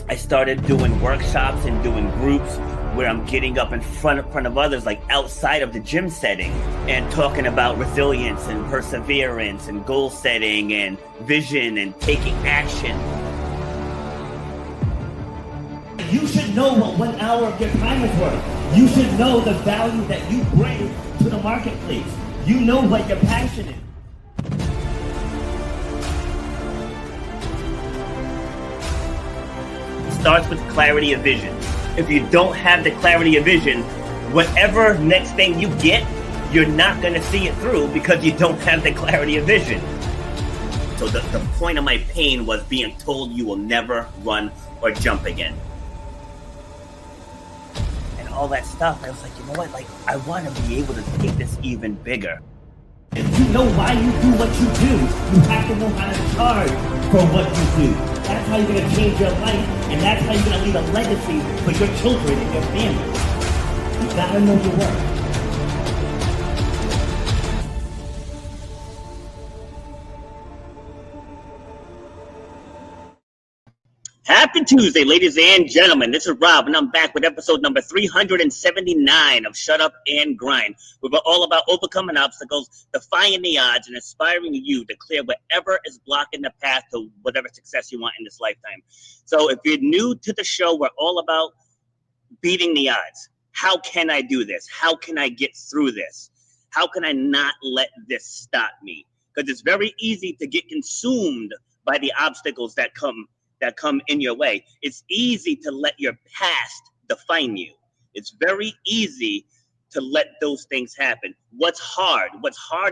I started doing workshops and doing groups where I'm getting up in front of others, like outside of the gym setting, and talking about resilience and perseverance and goal setting and vision and taking action. You should know what 1 hour of your time is worth. You should know the value that you bring to the marketplace. You know what you're passionate. It starts with clarity of vision. If you don't have the clarity of vision, whatever next thing you get, you're not going to see it through because you don't have the clarity of vision. So the point of my pain was being told you will never run or jump again. All that stuff, I was like, you know what, like, I want to be able to take this even bigger. If you know why you do what you do, you have to know how to charge for what you do. That's how you're going to change your life, and that's how you're going to leave a legacy for your children and your family. You got to know your worth. Happy Tuesday, ladies and gentlemen. This is Rob, and I'm back with episode number 379 of Shut Up and Grind. We're all about overcoming obstacles, defying the odds, and inspiring you to clear whatever is blocking the path to whatever success you want in this lifetime. So if you're new to the show, we're all about beating the odds. How can I do this? How can I get through this? How can I not let this stop me? Because it's very easy to get consumed by the obstacles that come in your way. It's easy to let your past define you. It's very easy to let those things happen. What's hard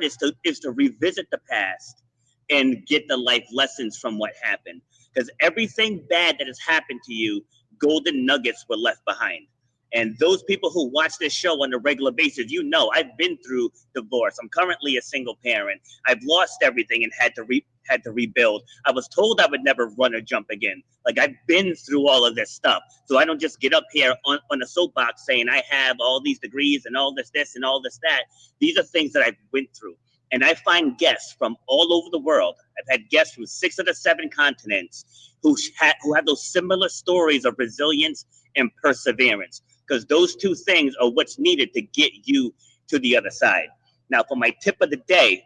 is to revisit the past and get the life lessons from what happened. Because everything bad that has happened to you, golden nuggets were left behind. And those people who watch this show on a regular basis, you know, I've been through divorce. I'm currently a single parent. I've lost everything and had to rebuild. I was told I would never run or jump again. Like, I've been through all of this stuff. So I don't just get up here on a soapbox saying I have all these degrees and all this and all this that. These are things that I've went through. And I find guests from all over the world. I've had guests from 6 of the 7 continents who have those similar stories of resilience and perseverance. Because those two things are what's needed to get you to the other side. Now, for my tip of the day,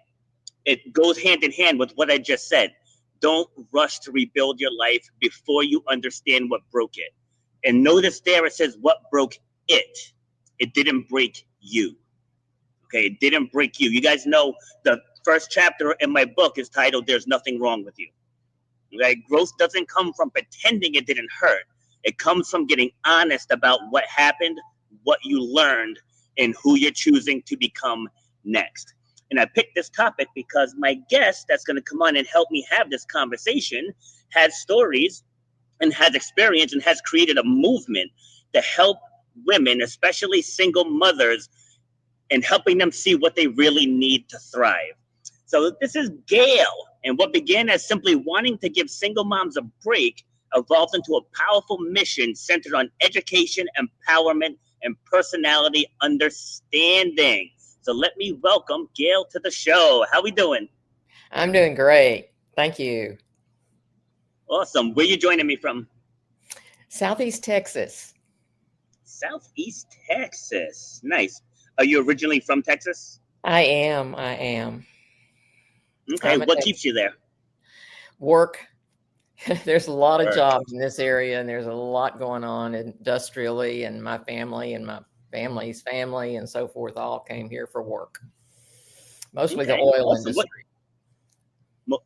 it goes hand in hand with what I just said. Don't rush to rebuild your life before you understand what broke it. And notice there it says what broke it. It didn't break you. Okay, it didn't break you. You guys know the first chapter in my book is titled There's Nothing Wrong with You. Okay, growth doesn't come from pretending it didn't hurt. It comes from getting honest about what happened, what you learned, and who you're choosing to become next. And I picked this topic because my guest that's going to come on and help me have this conversation has stories and has experience and has created a movement to help women, especially single mothers, and helping them see what they really need to thrive. So this is Gail, and what began as simply wanting to give single moms a break evolved into a powerful mission centered on education, empowerment, and personality understanding. So let me welcome Gail to the show. How we doing? I'm doing great. Thank you. Awesome. Where are you joining me from? Southeast Texas. Southeast Texas. Nice. Are you originally from Texas? I am. Okay. What keeps you there? Work. There's a lot of jobs in this area, and there's a lot going on industrially, and my family and my family's family and so forth all came here for work. Mostly the oil industry.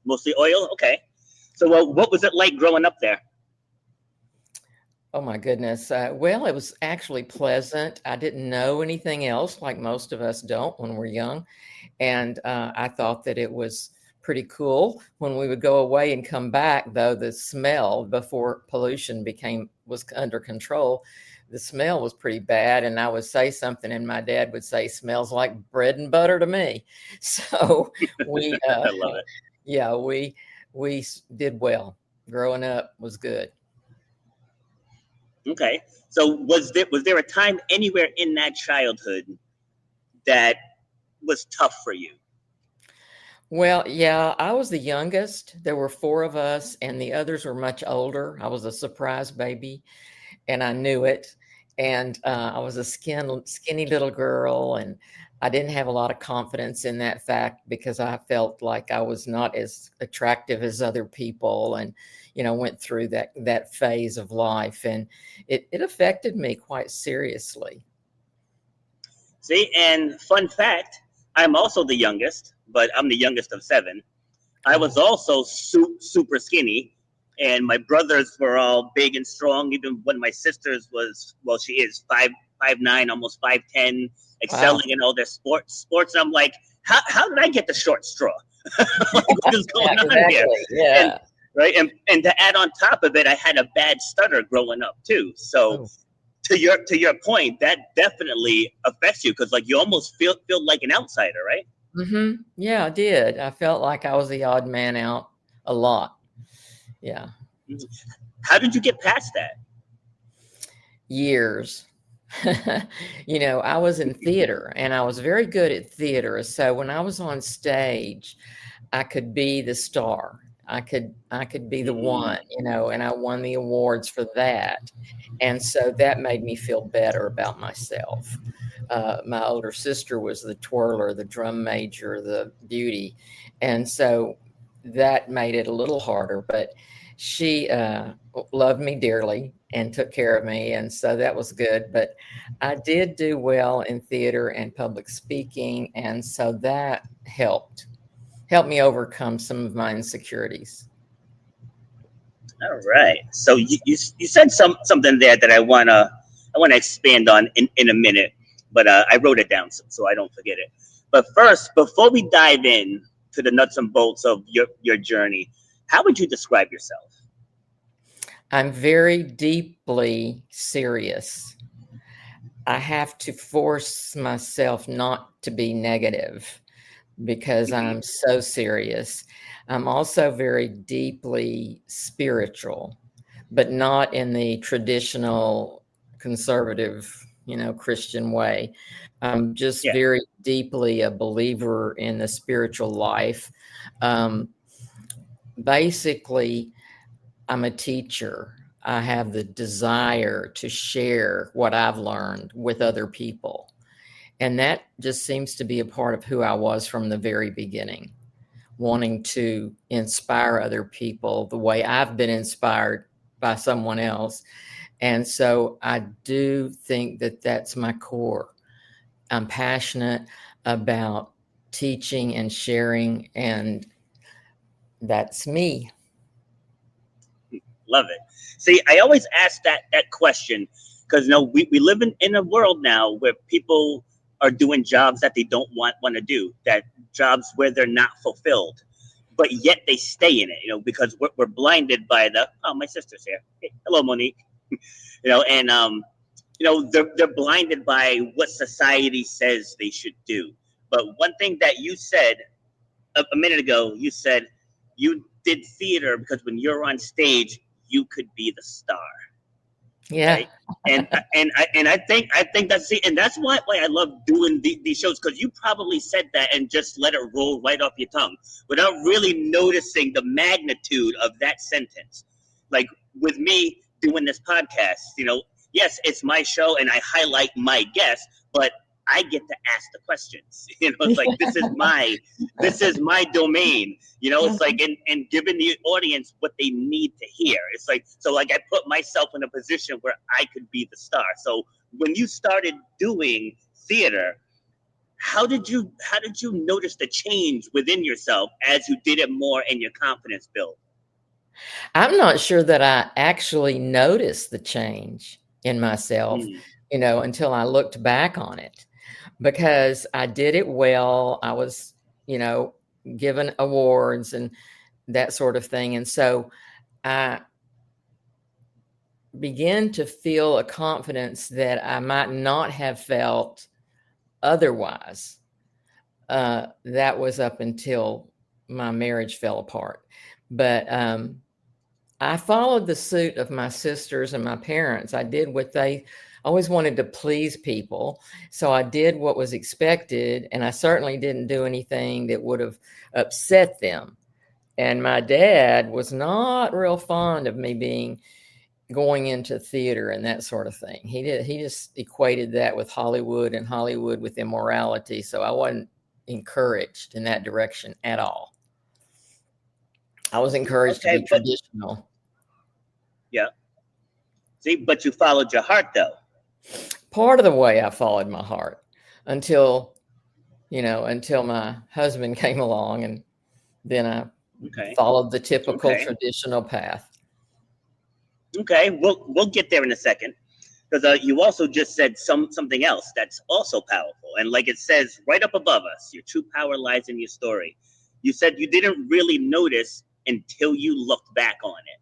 Mostly oil? Okay. So what was it like growing up there? Oh, my goodness. Well, it was actually pleasant. I didn't know anything else, like most of us don't when we're young. And I thought that it was pretty cool. When we would go away and come back, though, the smell before pollution was under control, the smell was pretty bad. And I would say something and my dad would say, smells like bread and butter to me. So we, I love it. Yeah, we did well. Growing up was good. Okay. So was there a time anywhere in that childhood that was tough for you? Well, yeah, I was the youngest. There were four of us, and the others were much older. I was a surprise baby, and I knew it. And I was a skinny little girl, and I didn't have a lot of confidence in that fact because I felt like I was not as attractive as other people, and went through that phase of life, and it affected me quite seriously. See, and fun fact, I'm also the youngest, but I'm the youngest of seven. I was Oh, also super skinny, and my brothers were all big and strong. Even when my sisters was, well, she is 5'9", almost 5'10", wow. excelling in all their sports. And I'm like, how did I get the short straw? Like, what is Yeah, going on here? exactly. And Yeah. right, and to add on top of it, I had a bad stutter growing up too. So Oh. to your point, that definitely affects you because like you almost feel like an outsider, right? Yeah, I did. I felt like I was the odd man out a lot. Yeah. How did you get past that? Years. I was in theater and I was very good at theater. So when I was on stage, I could be the star. I could be the Mm-hmm. one, and I won the awards for that. And so that made me feel better about myself. My older sister was the twirler, the drum major, the beauty. And so that made it a little harder, but she loved me dearly and took care of me. And so that was good. But I did do well in theater and public speaking. And so that helped me overcome some of my insecurities. All right. So you said something there that I wanna expand on in a minute, but I wrote it down so I don't forget it. But first, before we dive in to the nuts and bolts of your journey, how would you describe yourself? I'm very deeply serious. I have to force myself not to be negative because Hmm. I'm so serious. I'm also very deeply spiritual, but not in the traditional conservative, Christian way. I'm just Yeah. very deeply a believer in the spiritual life. Um, Basically, I'm a teacher. I have the desire to share what I've learned with other people. And that just seems to be a part of who I was from the very beginning, wanting to inspire other people the way I've been inspired by someone else. And so I do think that that's my core. I'm passionate about teaching and sharing, and that's me. Love it. See, I always ask that question because we live in a world now where people are doing jobs that they don't want to do, that jobs where they're not fulfilled, but yet they stay in it, because we're blinded by the, oh, my sister's here. Hey, hello, Monique. And they're blinded by what society says they should do. But one thing that you said a minute ago, you said you did theater because when you're on stage, you could be the star, Yeah. right? And I think that's and that's why I love doing these shows because you probably said that and just let it roll right off your tongue without really noticing the magnitude of that sentence. Like with me doing this podcast, yes, it's my show and I highlight my guests, but I get to ask the questions. It's like this is my domain. It's like and giving the audience what they need to hear. It's like so like I put myself in a position where I could be the star. So when you started doing theater, how did you notice the change within yourself as you did it more and your confidence built? I'm not sure that I actually noticed the change in myself, Hmm. until I looked back on it because I did it well. I was, you know, given awards and that sort of thing. And so I began to feel a confidence that I might not have felt otherwise. That was up until my marriage fell apart. But I followed the suit of my sisters and my parents. I did what they always wanted to please people. So I did what was expected, and I certainly didn't do anything that would have upset them. And my dad was not real fond of me going into theater and that sort of thing. He just equated that with Hollywood and Hollywood with immorality. So I wasn't encouraged in that direction at all. I was encouraged to be traditional. Yeah. See, but you followed your heart, though. Part of the way I followed my heart until my husband came along, and then I followed the typical traditional path. Okay, we'll get there in a second, because you also just said something else that's also powerful, and like it says right up above us, your true power lies in your story. You said you didn't really notice until you looked back on it.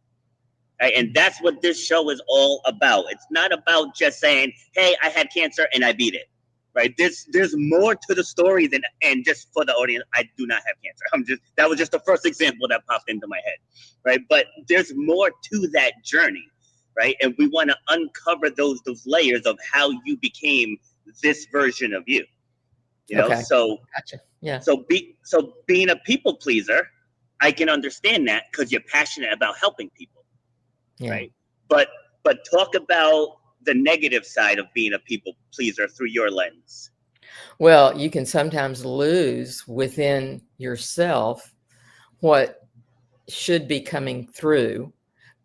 Right? And that's what this show is all about. It's not about just saying, hey, I had cancer and I beat it. Right? There's more to the story than, and just for the audience, I do not have cancer. That was just the first example that popped into my head. Right? But there's more to that journey. Right? And we want to uncover those layers of how you became this version of you. You know, so gotcha. Yeah. So being a people pleaser, I can understand that because you're passionate about helping people. Yeah. Right. But talk about the negative side of being a people pleaser through your lens. Well, you can sometimes lose within yourself what should be coming through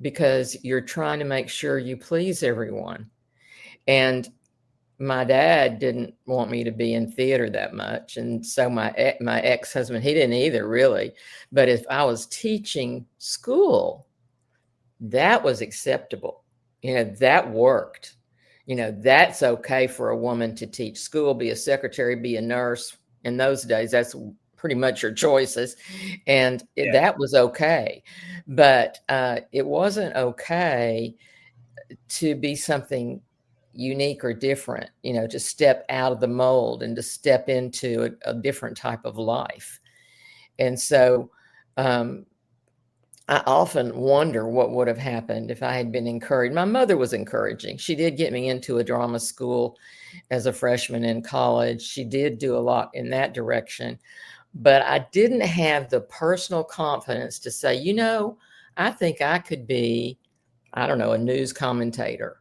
because you're trying to make sure you please everyone. And my dad didn't want me to be in theater that much. And so my ex-husband, he didn't either, really. But if I was teaching school, that was acceptable. That worked. That's okay for a woman to teach school, be a secretary, be a nurse. In those days, that's pretty much your choices. And that was okay. But it wasn't okay to be something unique or different, to step out of the mold and to step into a different type of life. And so I often wonder what would have happened if I had been encouraged. My mother was encouraging. She did get me into a drama school as a freshman in college. She did do a lot in that direction. But I didn't have the personal confidence to say, I think I could be, I don't know, a news commentator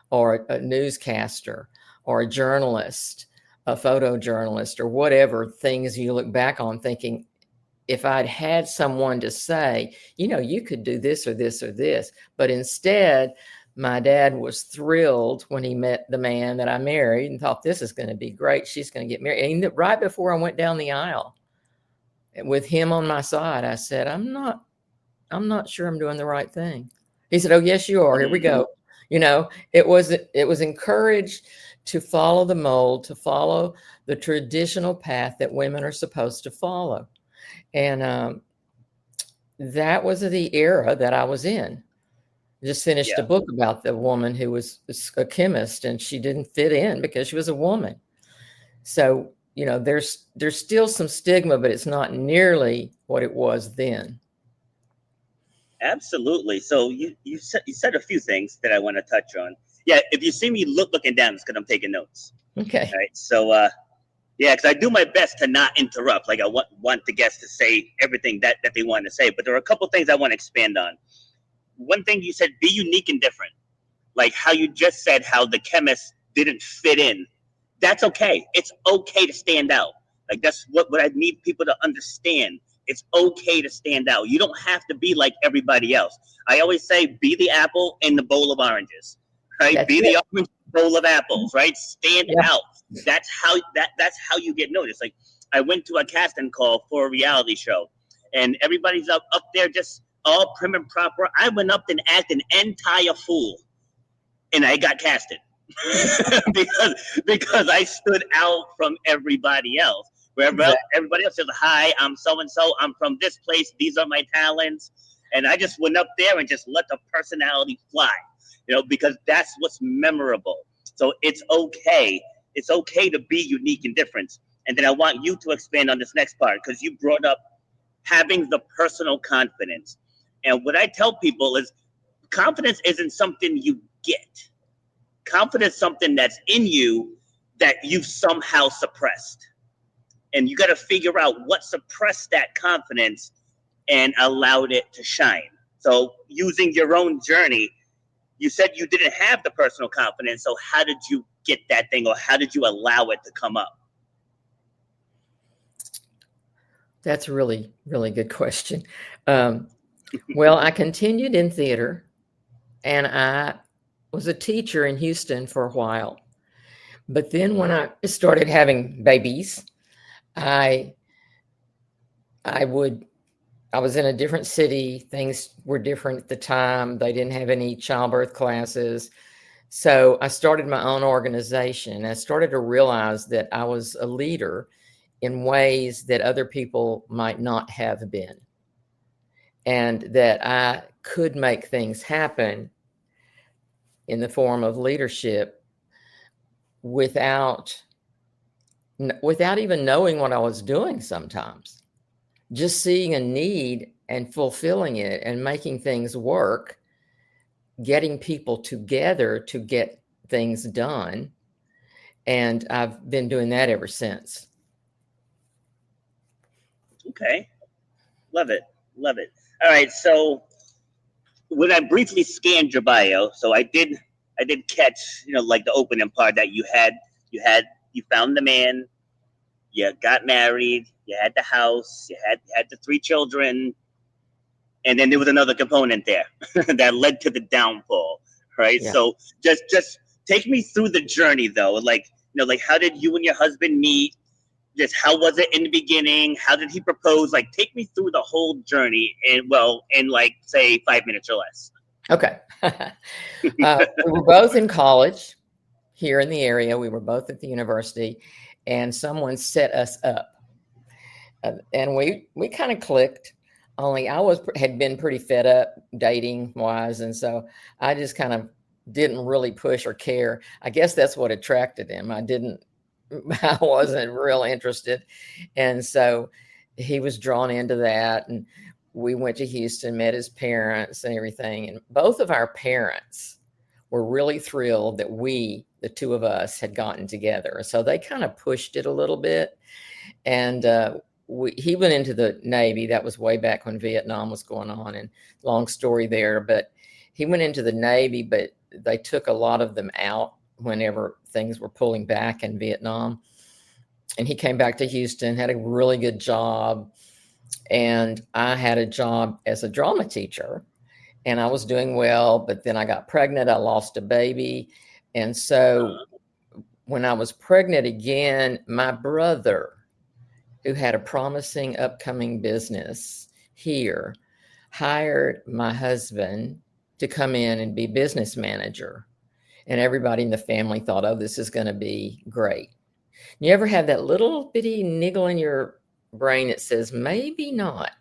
or a newscaster or a journalist, a photojournalist, or whatever things you look back on thinking, if I'd had someone to say, you could do this or this or this, but instead, my dad was thrilled when he met the man that I married and thought, this is going to be great. She's going to get married. And right before I went down the aisle with him on my side, I said, I'm not sure I'm doing the right thing. He said, oh, yes, you are. Here we go. It was encouraged to follow the mold, to follow the traditional path that women are supposed to follow. And that was the era that I was in. I just finished a book about the woman who was a chemist, and she didn't fit in because she was a woman. So, there's still some stigma, but it's not nearly what it was then. Absolutely. So you said a few things that I want to touch on. Yeah, if you see me looking down, it's because I'm taking notes. Okay. All right. So because I do my best to not interrupt. Like I want the guests to say everything that they want to say, but there are a couple things I want to expand on. One thing you said, be unique and different. Like how you just said how the chemist didn't fit in. That's okay. It's okay to stand out. Like that's what I need people to understand. It's okay to stand out. You don't have to be like everybody else. I always say, be the apple in the bowl of oranges, right? That's the orange bowl of apples, right? Stand out. That's how you get noticed. Like I went to a casting call for a reality show, and everybody's up there just all prim and proper. I went up and acted an entire fool, and I got casted because I stood out from everybody else. Wherever everybody else says, hi, I'm so-and-so, I'm from this place, these are my talents. And I just went up there and just let the personality fly, because that's what's memorable. So it's okay. It's okay to be unique and different. And then I want you to expand on this next part, because you brought up having the personal confidence. And what I tell people is confidence isn't something you get. confidence something that's in you that you've somehow suppressed. And you got to figure out what suppressed that confidence and allowed it to shine. So using your own journey, you said you didn't have the personal confidence. So how did you get that thing, or how did you allow it to come up? That's a really, really good question. Well, I continued in theater, and I was a teacher in Houston for a while. But then when I started having babies, I was in a different city. Things were different at the time. They didn't have any childbirth classes. So I started my own organization. I started to realize that I was a leader in ways that other people might not have been, and that I could make things happen in the form of leadership without even knowing what I was doing sometimes. Just seeing a need and fulfilling it and making things work, getting people together to get things done. And I've been doing that ever since. Okay. Love it. Love it. All right. So when I briefly scanned your bio, so I did catch, like the opening part that you found the man, you got married, you had the house, you had the 3 children, and then there was another component there that led to the downfall, right? Yeah. So just take me through the journey though. Like, how did you and your husband meet? Just how was it in the beginning? How did he propose? Like, take me through the whole journey in like, say, 5 minutes or less. Okay. We were both in college here in the area. We were both at the university, and someone set us up. And we kind of clicked, only I had been pretty fed up dating wise. And so I just kind of didn't really push or care. I guess that's what attracted him. I wasn't real interested. And so he was drawn into that. And we went to Houston, met his parents and everything. And both of our parents were really thrilled that the 2 of us, had gotten together. So they kind of pushed it a little bit. And he went into the Navy. That was way back when Vietnam was going on, and long story there. But he went into the Navy, but they took a lot of them out whenever things were pulling back in Vietnam. And he came back to Houston, had a really good job. And I had a job as a drama teacher, and I was doing well, but then I got pregnant. I lost a baby. And so when I was pregnant again, my brother, who had a promising upcoming business here, hired my husband to come in and be business manager. And everybody in the family thought, oh, this is going to be great. You ever have that little bitty niggle in your brain that says, maybe not?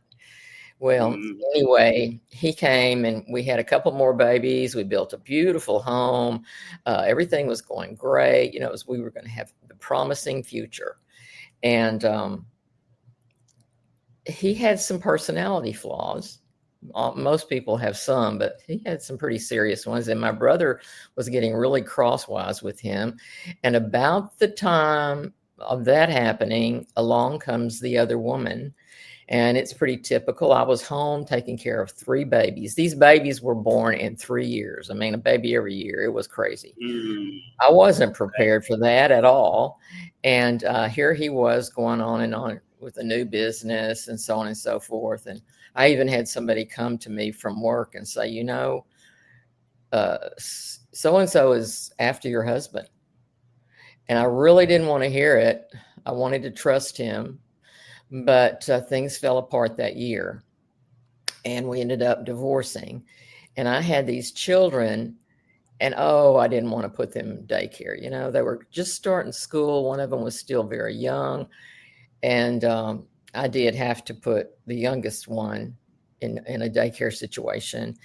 Well, anyway, he came and we had a couple more babies. We built a beautiful home. Everything was going great. We were going to have the promising future. And he had some personality flaws. Most people have some, but he had some pretty serious ones. And my brother was getting really crosswise with him. And about the time of that happening, along comes the other woman. And it's pretty typical. I was home taking care of 3 babies. These babies were born in 3 years. I mean, a baby every year. It was crazy. I wasn't prepared for that at all. And here he was going on and on with a new business and so on and so forth. And I even had somebody come to me from work and say, so-and-so is after your husband. And I really didn't want to hear it. I wanted to trust him. But things fell apart that year, and we ended up divorcing. And I had these children, and I didn't want to put them in daycare. They were just starting school. One of them was still very young. And I did have to put the youngest one in a daycare situation,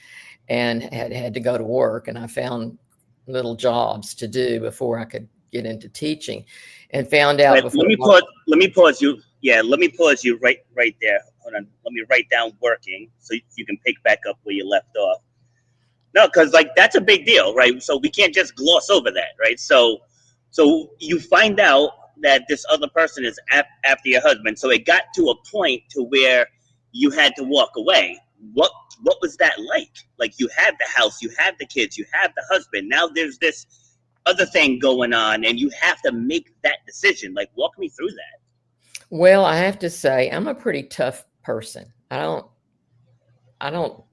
and had to go to work. And I found little jobs to do before I could get into teaching, and found out. Let me pause you. Yeah, let me pause you right there. Hold on. Let me write down working so you can pick back up where you left off. No, because like that's a big deal, right? So we can't just gloss over that, right? So you find out that this other person is after your husband. So it got to a point to where you had to walk away. What what was that like? Like you have the house, you have the kids, you have the husband. Now there's this other thing going on, and you have to make that decision. Like walk me through that. Well, I have to say, I'm a pretty tough person. I don't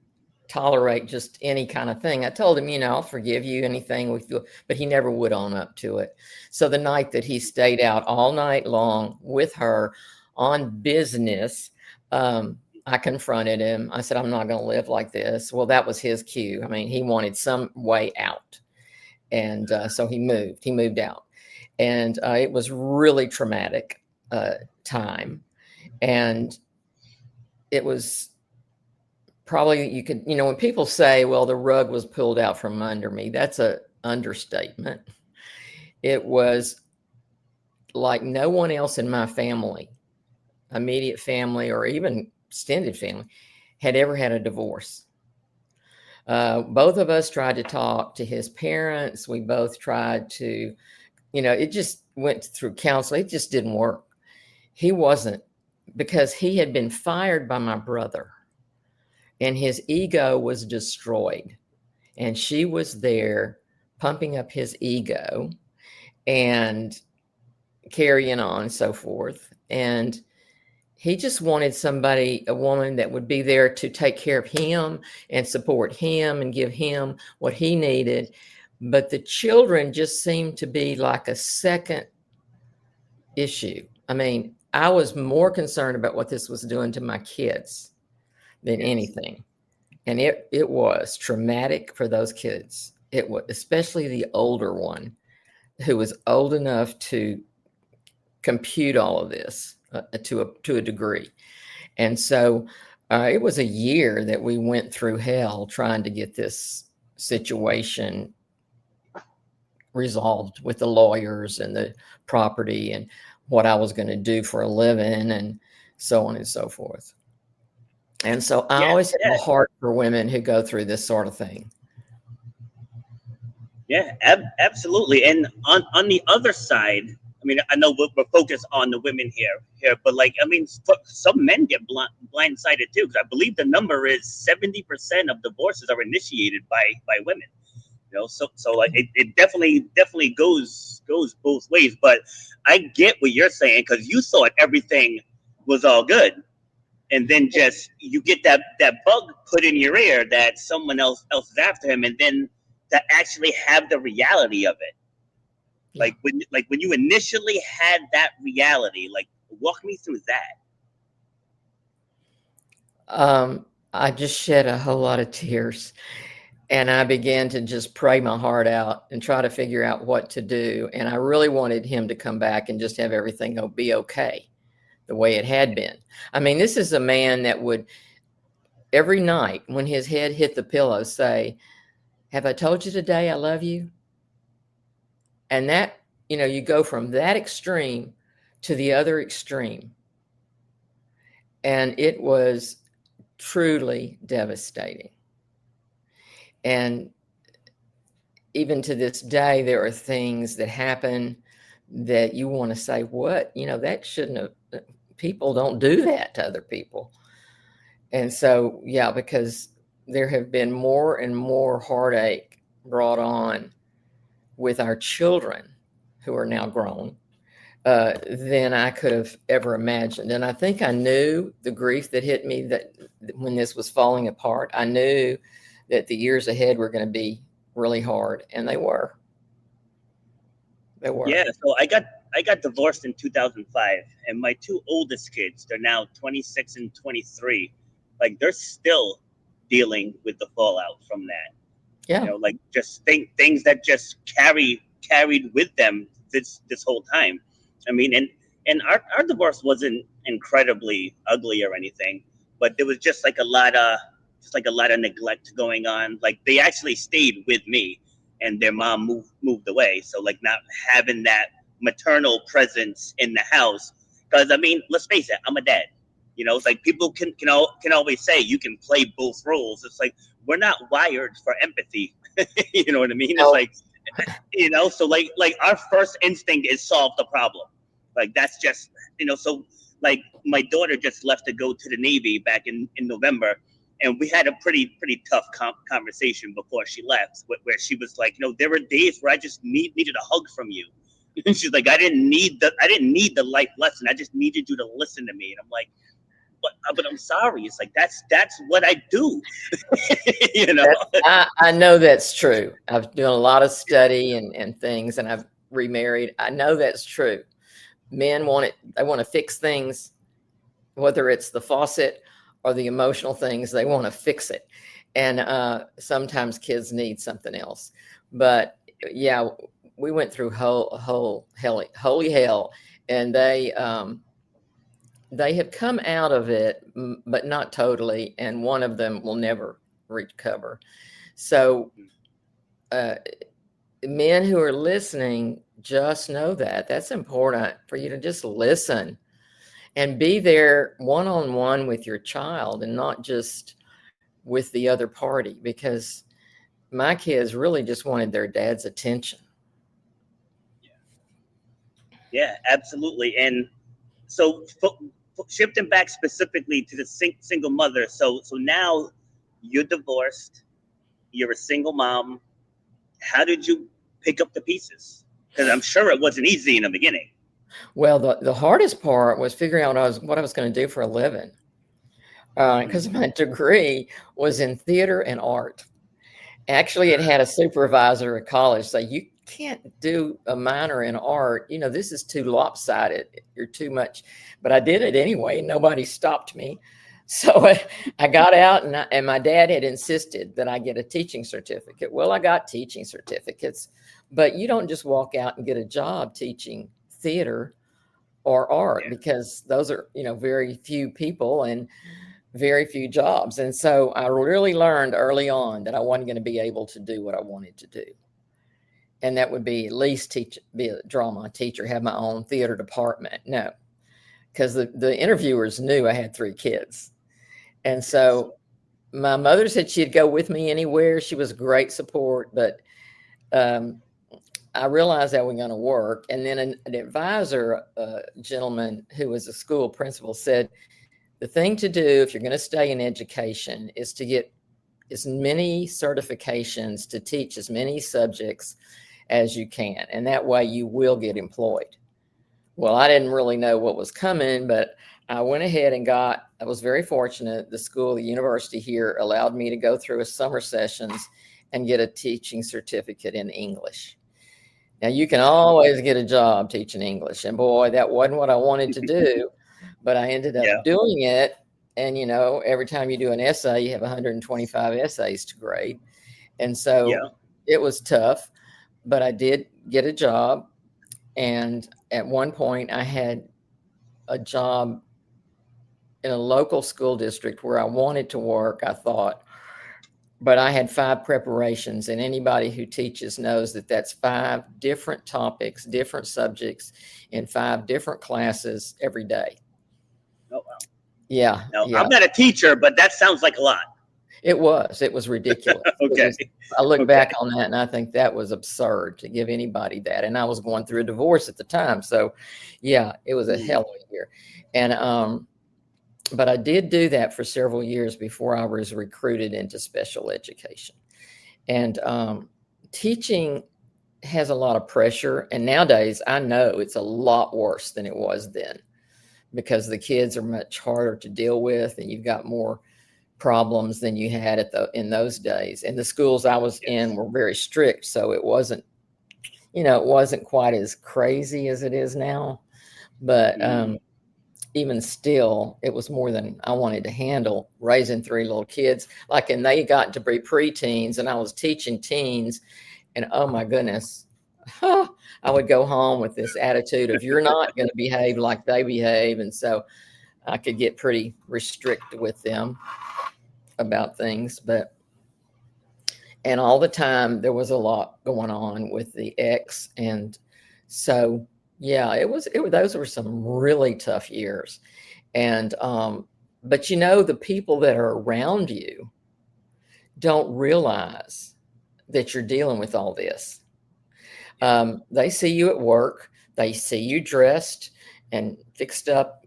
tolerate just any kind of thing. I told him, I'll forgive you anything we feel, but he never would own up to it. So the night that he stayed out all night long with her on business, I confronted him. I said, I'm not going to live like this. Well, that was his cue. I mean, he wanted some way out. And so he moved out. And it was really traumatic time. And it was probably, you could, when people say, well, the rug was pulled out from under me, that's an understatement. It was like no one else in my family, immediate family, or even extended family, had ever had a divorce. Both of us tried to talk to his parents. We both tried to, it just went through counseling. It just didn't work. He wasn't, because he had been fired by my brother and his ego was destroyed. And she was there pumping up his ego and carrying on and so forth. And he just wanted somebody, a woman that would be there to take care of him and support him and give him what he needed. But the children just seemed to be like a second issue. I mean, I was more concerned about what this was doing to my kids than anything. And it was traumatic for those kids. It was, especially the older one, who was old enough to compute all of this to a degree. And so it was a year that we went through hell trying to get this situation resolved with the lawyers and the property and what I was going to do for a living and so on and so forth. And so I always have a heart for women who go through this sort of thing. Yeah, absolutely. And on the other side, I mean, I know we're focused on the women here, but like, I mean, some men get blindsided too, because I believe the number is 70% of divorces are initiated by women. So like it definitely goes both ways. But I get what you're saying, because you thought everything was all good, and then just you get that bug put in your ear that someone else is after him, and then to actually have the reality of it. Yeah. Like when you initially had that reality, like walk me through that. I just shed a whole lot of tears. And I began to just pray my heart out and try to figure out what to do. And I really wanted him to come back and just have everything be okay the way it had been. I mean, this is a man that would every night when his head hit the pillow say, "Have I told you today I love you?" And that, you go from that extreme to the other extreme. And it was truly devastating. And even to this day, there are things that happen that you want to say, what? That shouldn't have, people don't do that to other people. And so, yeah, because there have been more and more heartache brought on with our children who are now grown than I could have ever imagined. And I think I knew the grief that hit me that when this was falling apart, I knew that the years ahead were going to be really hard, and they were. They were. Yeah, so I got divorced in 2005, and my two oldest kids, they're now 26 and 23. Like they're still dealing with the fallout from that. Yeah. Like just things that just carried with them this whole time. I mean, and our divorce wasn't incredibly ugly or anything, but there was just like a lot of neglect going on. Like they actually stayed with me, and their mom moved away. So like not having that maternal presence in the house, because I mean, let's face it, I'm a dad. It's like people can always say you can play both roles. It's like, we're not wired for empathy. You know what I mean? It's No. like, so like our first instinct is solve the problem. Like that's just, so like my daughter just left to go to the Navy back in November, and we had a pretty tough conversation before she left, where she was like, there were days where I just needed a hug from you. And she's like, I didn't need the life lesson. I just needed you to listen to me. And I'm like, but I'm sorry. It's like that's what I do. I know that's true. I've done a lot of study and things, and I've remarried. I know that's true. Men they want to fix things, whether it's the faucet or the emotional things, they want to fix it. And sometimes kids need something else. But yeah, we went through holy hell, and they have come out of it, but not totally. And one of them will never recover. So men who are listening, just know that that's important for you to just listen and be there one-on-one with your child and not just with the other party, because my kids really just wanted their dad's attention. Yeah, absolutely. And so shifting back specifically to the single mother. So now you're divorced, you're a single mom. How did you pick up the pieces? Because I'm sure it wasn't easy in the beginning. Well, the hardest part was figuring out what I was going to do for a living, because my degree was in theater and art. Actually, it had a supervisor at college say, you can't do a minor in art. This is too lopsided. You're too much. But I did it anyway. Nobody stopped me. So I got out, and my dad had insisted that I get a teaching certificate. Well, I got teaching certificates, but you don't just walk out and get a job teaching theater or art, because those are, very few people and very few jobs. And so I really learned early on that I wasn't going to be able to do what I wanted to do. And that would be at least be a drama teacher, have my own theater department. No, because the interviewers knew I had 3 kids. And so my mother said she'd go with me anywhere. She was great support, but I realized that wasn't going to work. And then an advisor, gentleman who was a school principal, said, the thing to do if you're going to stay in education is to get as many certifications to teach as many subjects as you can. And that way you will get employed. Well, I didn't really know what was coming, but I went ahead and I was very fortunate. The university here allowed me to go through a summer sessions and get a teaching certificate in English. Now, you can always get a job teaching English. And boy, that wasn't what I wanted to do, but I ended up doing it. And, every time you do an essay, you have 125 essays to grade. And so it was tough, but I did get a job. And at one point, I had a job in a local school district where I wanted to work, I thought. But I had 5 preparations, and anybody who teaches knows that that's 5 different topics, different subjects in 5 different classes every day. Oh, wow. Yeah. No, I'm not a teacher, but that sounds like a lot. It was ridiculous. Okay. I look back on that and I think that was absurd to give anybody that. And I was going through a divorce at the time. So yeah, it was a hell of a year. And, but I did do that for several years before I was recruited into special education. And teaching has a lot of pressure. And nowadays, I know it's a lot worse than it was then, because the kids are much harder to deal with, and you've got more problems than you had in those days. And the schools I was in were very strict, so it wasn't quite as crazy as it is now. But even still, it was more than I wanted to handle, raising 3 little kids. And they got to be preteens, and I was teaching teens, and oh my goodness, I would go home with this attitude of, you're not going to behave like they behave. And so I could get pretty restricted with them about things. And all the time there was a lot going on with the ex. And so, yeah, those were some really tough years. And, but the people that are around you don't realize that you're dealing with all this. They see you at work, they see you dressed and fixed up,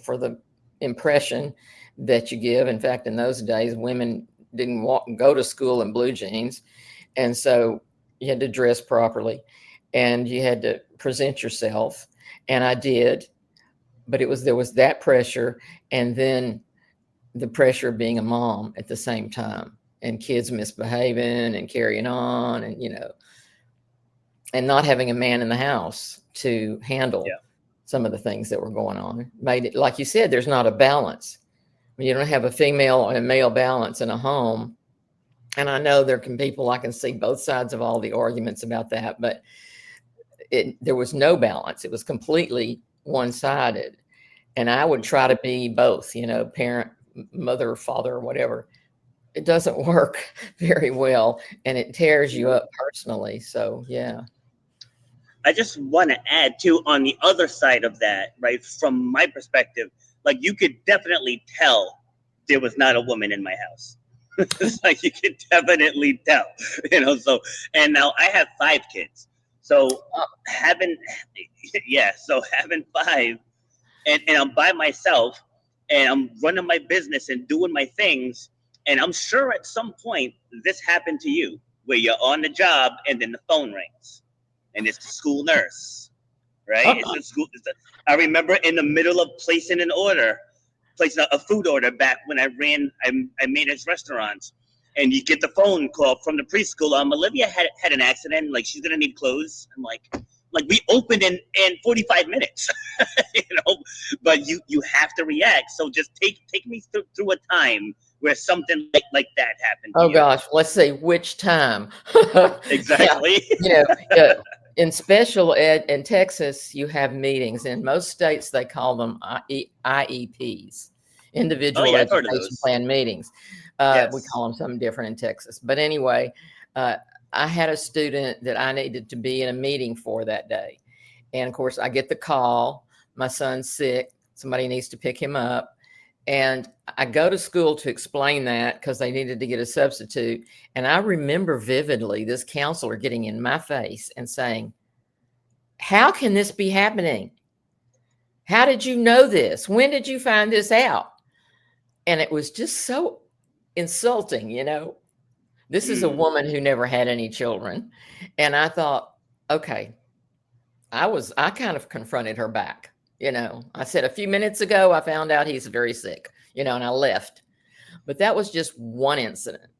for the impression that you give. In fact, in those days, women didn't go to school in blue jeans. And so you had to dress properly and you had to present yourself. And I did, but there was that pressure. And then the pressure of being a mom at the same time, and kids misbehaving and carrying on, and and not having a man in the house to handle some of the things that were going on made it, like you said, there's not a balance. When you don't have a female and a male balance in a home. And I know there can people, I can see both sides of all the arguments about that, but there was no balance. It was completely one-sided. And I would try to be both, parent, mother, father, or whatever. It doesn't work very well, and it tears you up personally. So, yeah. I just want to add too, on the other side of that, right? From my perspective, like you could definitely tell there was not a woman in my house. It's like you could definitely tell, So, and now I have 5 kids, so having 5, and I'm by myself, and I'm running my business and doing my things, and I'm sure at some point this happened to you, where you're on the job and then the phone rings. And it's the school nurse, right? It's the school. I remember in the middle of placing a food order back when I managed restaurants, and you get the phone call from the preschool. Olivia had an accident. Like, she's gonna need clothes. I'm like we opened in 45 minutes, But you have to react. So just take me through a time where something like that happened. Oh gosh, let's see which time. Exactly. In special ed in Texas, you have meetings. In most states, they call them IEPs, individual education plan meetings. Yes. We call them something different in Texas. But anyway, I had a student that I needed to be in a meeting for that day. And of course, I get the call. My son's sick. Somebody needs to pick him up. And I go to school to explain that because they needed to get a substitute. And I remember vividly this counselor getting in my face and saying, "How can this be happening? How did you know this? When did you find this out?" And it was just so insulting, This is a woman who never had any children. And I thought, okay, I kind of confronted her back. I said, "A few minutes ago, I found out he's very sick, and I left." But that was just one incident.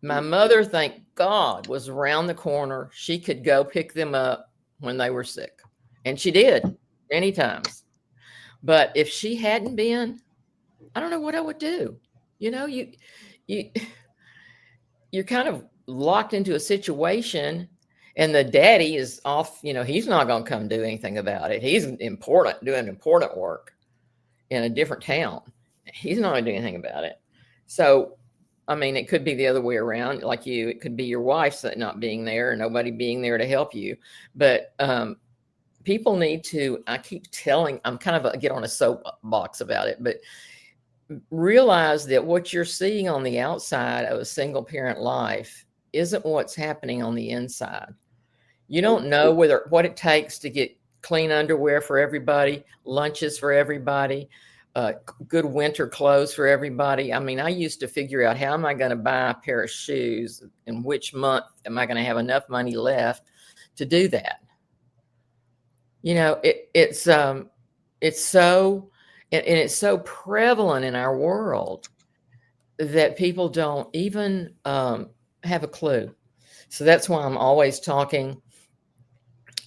My mother, thank God, was around the corner. She could go pick them up when they were sick. And she did many times. But if she hadn't been, I don't know what I would do. You're kind of locked into a situation. And the daddy is off, he's not going to come do anything about it. He's doing important work in a different town. He's not going to do anything about it. So, I mean, it could be the other way around. Like it could be your wife not being there and nobody being there to help you. But people need to, I'm kind of get on a soapbox about it, but realize that what you're seeing on the outside of a single parent life isn't what's happening on the inside. You don't know what it takes to get clean underwear for everybody, lunches for everybody, good winter clothes for everybody. I mean, I used to figure out, how am I going to buy a pair of shoes, and which month am I going to have enough money left to do that? It's so prevalent in our world that people don't even have a clue. So that's why I'm always talking.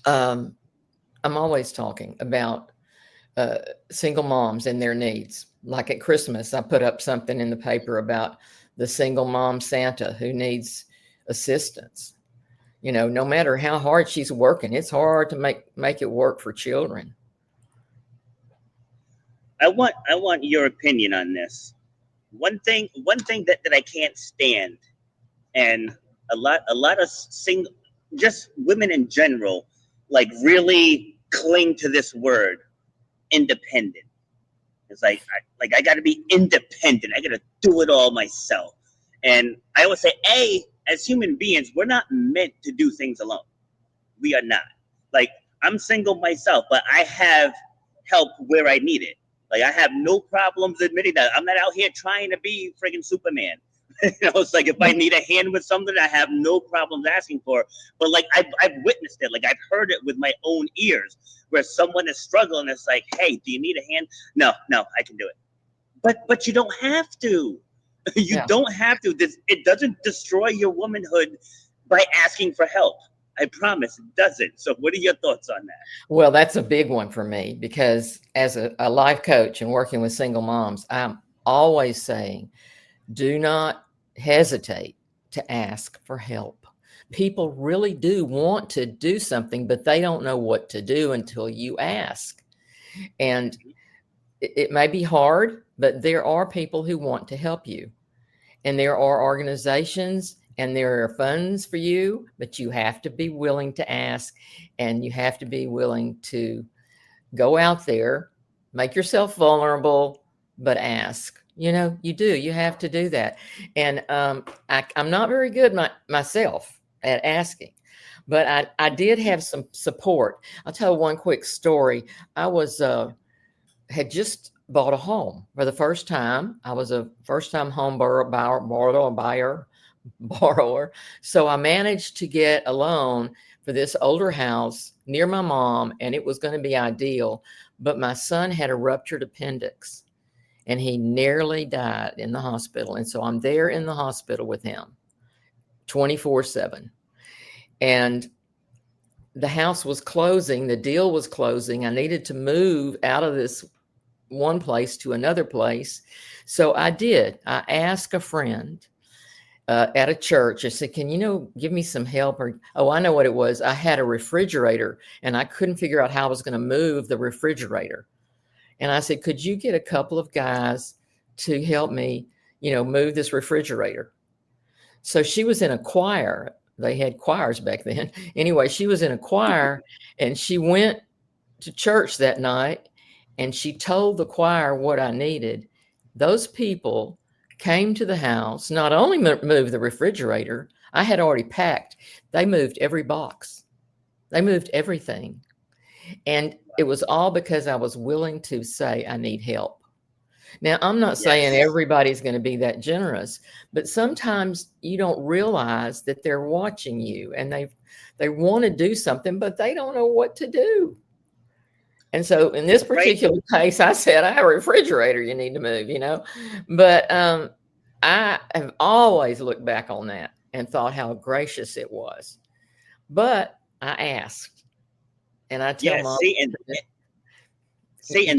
I'm always talking about single moms and their needs. Like at Christmas, I put up something in the paper about the single mom Santa who needs assistance. No matter how hard she's working, it's hard to make it work for children. I want your opinion on this. One thing that I can't stand, and a lot of just women in general, like, really cling to this word, independent. It's like I got to be independent. I got to do it all myself. And I always say, as human beings, we're not meant to do things alone. We are not. Like, I'm single myself, but I have help where I need it. Like, I have no problems admitting that. I'm not out here trying to be friggin' Superman. It's like if I need a hand with something, I have no problems asking for it. But like I've witnessed it, like I've heard it with my own ears, where someone is struggling. It's like, hey, do you need a hand? No, I can do it. But you don't have to. You Yeah. don't have to. It doesn't destroy your womanhood by asking for help. I promise it doesn't. So what are your thoughts on that? Well, that's a big one for me because as a life coach and working with single moms, I'm always saying, do not hesitate to ask for help. People really do want to do something, but they don't know what to do until you ask. And it may be hard, but there are people who want to help you. And there are organizations and there are funds for you, but you have to be willing to ask, and you have to be willing to go out there, make yourself vulnerable, but ask. You do. You have to do that. And I'm not very good myself at asking, but I did have some support. I'll tell one quick story. I had just bought a home for the first time. I was a first-time home borrower. So I managed to get a loan for this older house near my mom, and it was going to be ideal. But my son had a ruptured appendix, and he nearly died in the hospital. And so I'm there in the hospital with him 24/7. And the house was closing. The deal was closing. I needed to move out of this one place to another place. So I did. I asked a friend at a church. I said, can you give me some help? Or, oh, I know what it was. I had a refrigerator and I couldn't figure out how I was going to move the refrigerator. And I said, could you get a couple of guys to help me, move this refrigerator? So she was in a choir. They had choirs back then. Anyway, she was in a choir and she went to church that night and she told the choir what I needed. Those people came to the house, not only moved the refrigerator, I had already packed. They moved every box. They moved everything. And it was all because I was willing to say, I need help. Now, I'm not saying everybody's going to be that generous, but sometimes you don't realize that they're watching you and they want to do something, but they don't know what to do. And so in this particular case, I said, I have a refrigerator you need to move, but I have always looked back on that and thought how gracious it was. But I asked, and I tell mom, and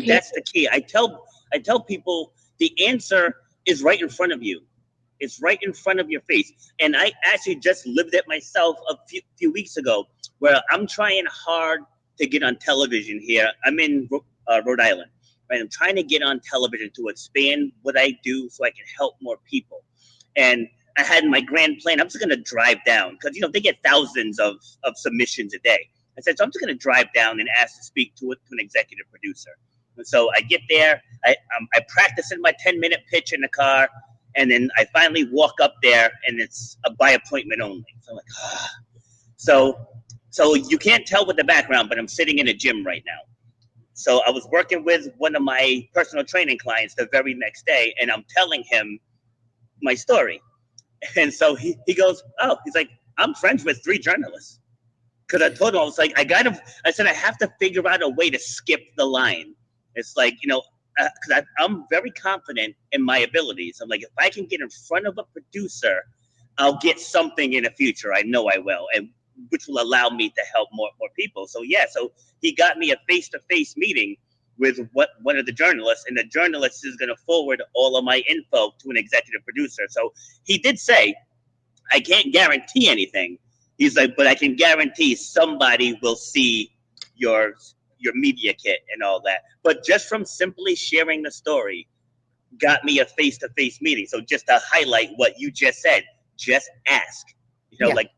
that's the key. I tell people the answer is right in front of you. It's right in front of your face. And I actually just lived it myself a few weeks ago, where I'm trying hard to get on television here. I'm in Rhode Island, right? I'm trying to get on television to expand what I do so I can help more people. And I had my grand plan. I'm just going to drive down because, they get thousands of submissions a day. I said, so I'm just going to drive down and ask to speak to an executive producer. And so I get there. I practice in my 10-minute pitch in the car. And then I finally walk up there and it's a by appointment only. So I'm like, ah. So you can't tell with the background, but I'm sitting in a gym right now. So I was working with one of my personal training clients the very next day, and I'm telling him my story. And so he goes, oh, he's like, I'm friends with 3 journalists. Because I told him, I was like, I said, I have to figure out a way to skip the line. It's like, because I'm very confident in my abilities. I'm like, if I can get in front of a producer, I'll get something in the future. I know I will. And which will allow me to help more people. So he got me a face-to-face meeting with one of the journalists, and the journalist is going to forward all of my info to an executive producer. So he did say, I can't guarantee anything. He's like, but I can guarantee somebody will see your media kit and all that. But just from simply sharing the story got me a face-to-face meeting. So just to highlight what you just said, just ask, like,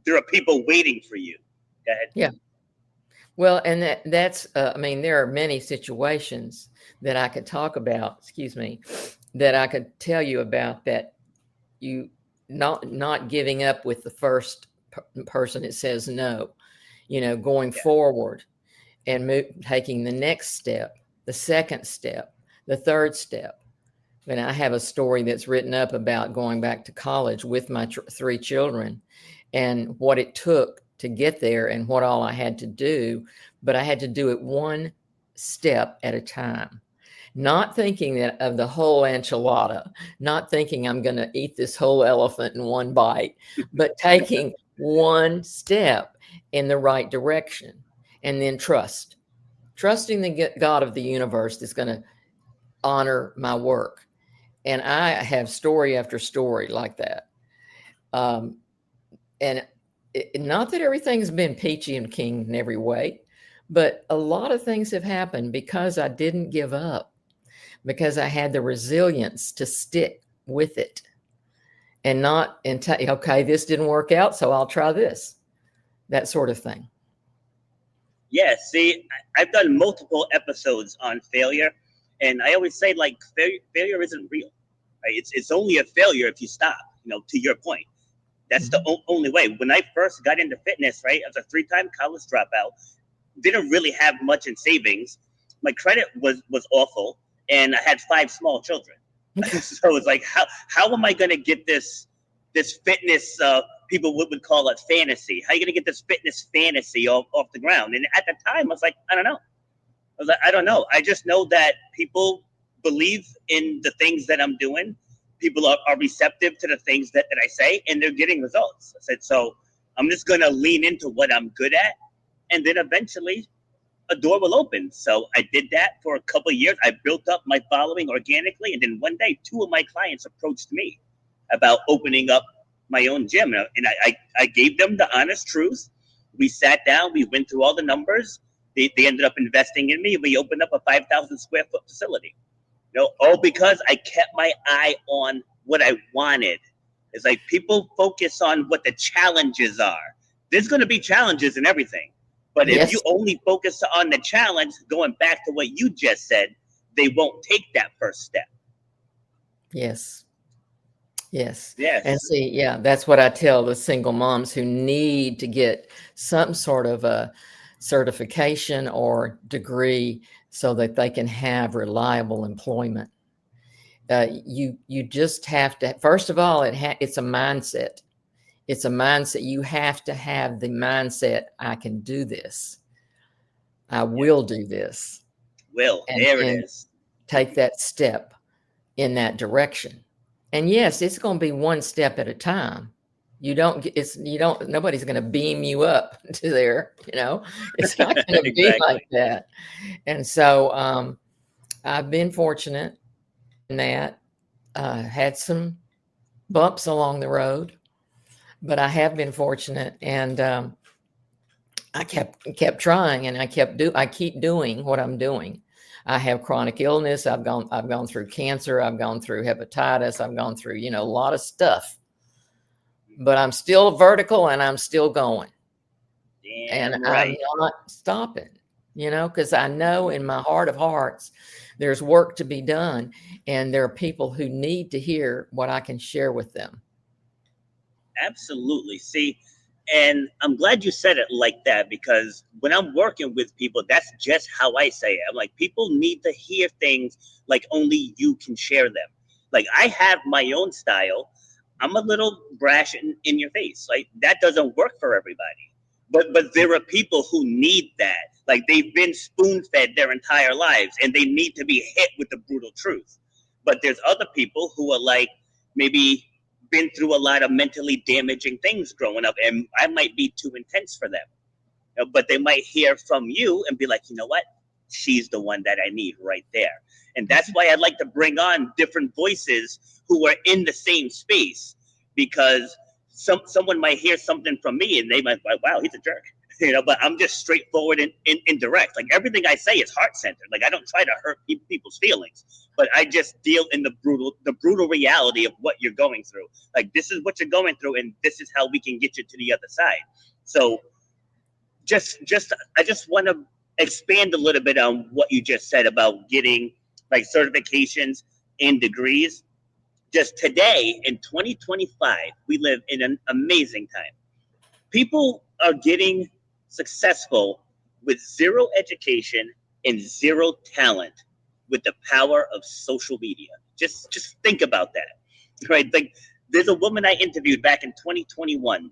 there are people waiting for you. Go ahead. Yeah. Well, and that's, there are many situations that I could talk about, that I could tell you about that you not giving up with the first person that says no, going Yeah. forward and taking the next step, the second step, the third step. And I have a story that's written up about going back to college with my 3 children and what it took to get there and what all I had to do. But I had to do it one step at a time, not thinking that of the whole enchilada, not thinking I'm going to eat this whole elephant in one bite, but taking one step in the right direction, and then trusting the God of the universe that's going to honor my work. And I have story after story like that. And not that everything's been peachy and king in every way, but a lot of things have happened because I didn't give up, because I had the resilience to stick with it and not, okay, this didn't work out, so I'll try this, that sort of thing. Yeah, see, I've done multiple episodes on failure, and I always say, like, failure isn't real. Right? It's only a failure if you stop, to your point. That's the only way. When I first got into fitness, right, I was a 3-time college dropout, didn't really have much in savings. My credit was awful, and I had 5 small children. So it's like, how am I going to get this fitness, people would call it fantasy? How are you going to get this fitness fantasy off the ground? And at the time, I was like, I don't know. I don't know. I just know that people believe in the things that I'm doing. People are receptive to the things that I say, and they're getting results. I said, so I'm just going to lean into what I'm good at, and then eventually a door will open. So I did that for a couple of years. I built up my following organically, and then one day 2 of my clients approached me about opening up my own gym, and I gave them the honest truth. We sat down, we went through all the numbers. They ended up investing in me. We opened up a 5,000 square foot facility. All because I kept my eye on what I wanted. It's like people focus on what the challenges are. There's going to be challenges in everything. But Yes. if you only focus on the challenge, going back to what you just said, they won't take that first step. Yes. Yes. Yes. And see, yeah, that's what I tell the single moms who need to get some sort of a certification or degree so that they can have reliable employment. You just have to, first of all, it's a mindset. It's a mindset. You have to have the mindset, I can do this. I will do this. There it is. Take that step in that direction. And yes, it's going to be one step at a time. Nobody's going to beam you up to there, it's not going to be like that. And so I've been fortunate in that, had some bumps along the road, but I have been fortunate, and I kept trying, and I keep doing what I'm doing. I have chronic illness. I've gone through cancer. I've gone through hepatitis. I've gone through, a lot of stuff, but I'm still vertical and I'm still going. Damn right. I'm not stopping, because I know in my heart of hearts, there's work to be done, and there are people who need to hear what I can share with them. Absolutely. See, and I'm glad you said it like that, because when I'm working with people, that's just how I say it. I'm like, people need to hear things like only you can share them. Like, I have my own style. I'm a little brash in your face. Like, that doesn't work for everybody. But there are people who need that. Like, they've been spoon-fed their entire lives, and they need to be hit with the brutal truth. But there's other people who are like, maybe been through a lot of mentally damaging things growing up, and I might be too intense for them. But they might hear from you and be like, you know what? She's the one that I need right there. And that's why I like to bring on different voices who are in the same space, because someone might hear something from me and they might be like, wow, he's a jerk. But I'm just straightforward and direct. Like, everything I say is heart-centered. Like, I don't try to hurt people's feelings, but I just deal in the brutal reality of what you're going through. Like, this is what you're going through, and this is how we can get you to the other side. So I just want to expand a little bit on what you just said about getting like certifications and degrees. just today in 2025, we live in an amazing time. People are getting successful with zero education and zero talent with the power of social media. Just think about that, right? Like, there's a woman I interviewed back in 2021.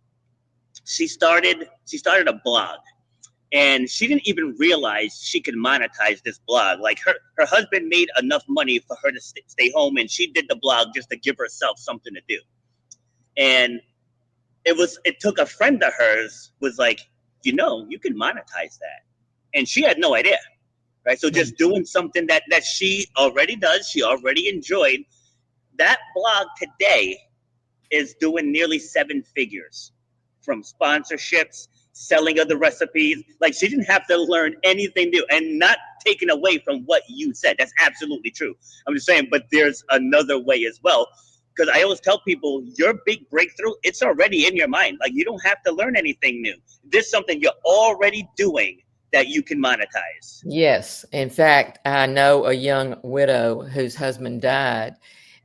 She started a blog, and she didn't even realize she could monetize this blog. Like, her husband made enough money for her to stay home, and she did the blog just to give herself something to do. And it took a friend of hers was like, you can monetize that, and she had no idea, right? So just doing something that she already does, she already enjoyed. That blog today is doing nearly 7 figures from sponsorships, selling of the recipes. Like, she didn't have to learn anything new, and not taken away from what you said. That's absolutely true. I'm just saying, but there's another way as well. Because I always tell people, your big breakthrough, it's already in your mind. Like, you don't have to learn anything new. There's something you're already doing that you can monetize. Yes. In fact, I know a young widow whose husband died,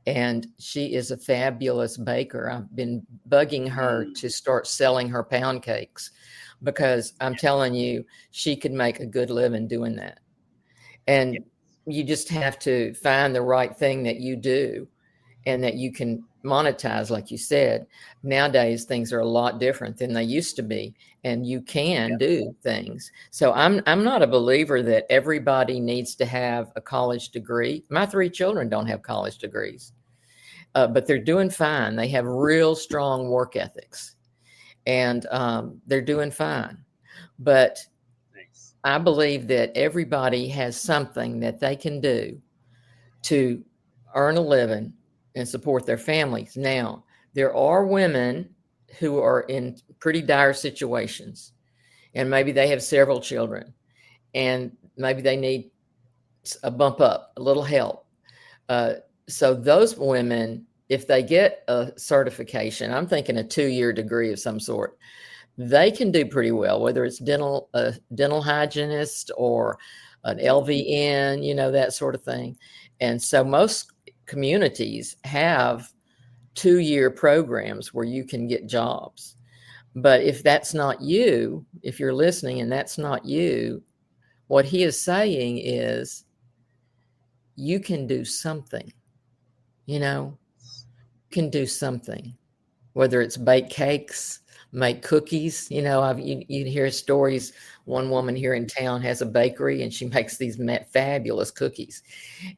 and she is a fabulous baker. I've been bugging her to start selling her pound cakes, because I'm telling you, she could make a good living doing that. And you just have to find the right thing that you do and that you can monetize. Like you said, nowadays things are a lot different than they used to be, and you can do things. So I'm not a believer that everybody needs to have a college degree. My 3 children don't have college degrees, but they're doing fine. They have real strong work ethics, and they're doing fine. But I believe that everybody has something that they can do to earn a living and support their families. Now, there are women who are in pretty dire situations, and maybe they have several children, and maybe they need a bump up, a little help. So those women, if they get a certification, I'm thinking a 2-year degree of some sort, they can do pretty well, whether it's dental hygienist or an LVN, that sort of thing. And so most communities have 2-year programs where you can get jobs. But if that's not you, if you're listening and that's not you, what he is saying is you can do something, can do something, whether it's bake cakes, make cookies. You hear stories. One woman here in town has a bakery, and she makes these fabulous cookies.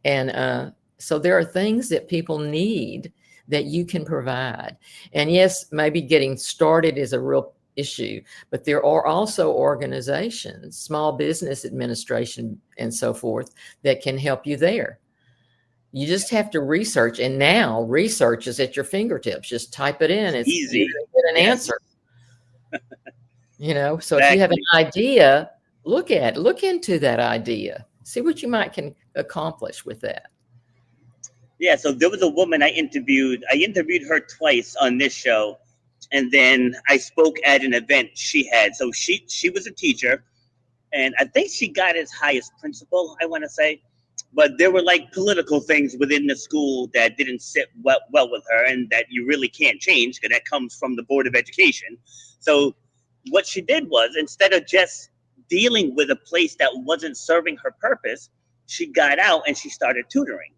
And so there are things that people need that you can provide. And yes, maybe getting started is a real issue, but there are also organizations, small business administration and so forth, that can help you there. You just have to research, and now research is at your fingertips. Just type it in. It's easy. You can get an answer. So Exactly. if you have an idea, look into that idea. See what you might can accomplish with that. Yeah, so there was a woman I interviewed. I interviewed her twice on this show, and then I spoke at an event she had. So she was a teacher, and I think she got as high as principal, I want to say. But there were like political things within the school that didn't sit well with her, and that you really can't change, because that comes from the Board of Education. So what she did was, instead of just dealing with a place that wasn't serving her purpose, she got out and she started tutoring.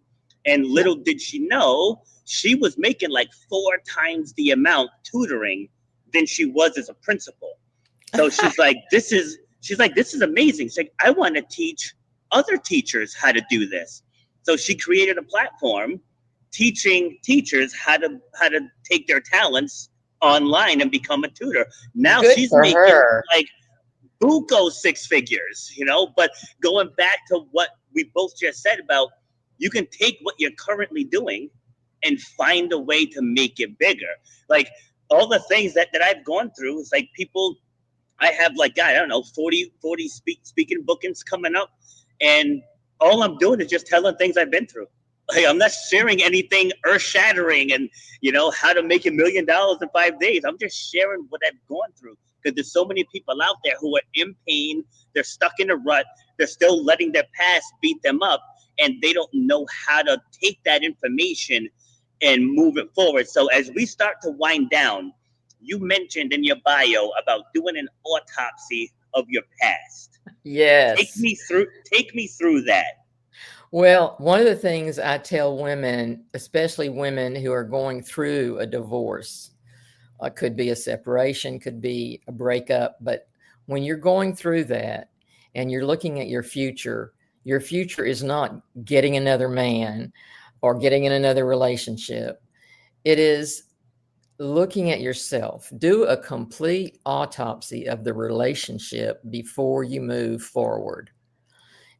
And little did she know, she was making like 4 times the amount tutoring than she was as a principal. So she's like, this is amazing. She's like, I want to teach other teachers how to do this. So she created a platform teaching teachers how to take their talents online and become a tutor. Now Good she's for making her. like buco 6 figures, but going back to what we both just said about, you can take what you're currently doing and find a way to make it bigger. Like, all the things that I've gone through is like, people, I have like, I don't know, 40 speaking bookings coming up, and all I'm doing is just telling things I've been through. Like, I'm not sharing anything earth-shattering and how to make $1 million in 5 days. I'm just sharing what I've gone through, because there's so many people out there who are in pain. They're stuck in a rut. They're still letting their past beat them up, and they don't know how to take that information and move it forward. So as we start to wind down, you mentioned in your bio about doing an autopsy of your past. Take Yes. me through that. Well, one of the things I tell women, especially women who are going through a divorce, could be a separation, could be a breakup, but when you're going through that and you're looking at your future is not getting another man or getting in another relationship. It is looking at yourself. Do a complete autopsy of the relationship before you move forward.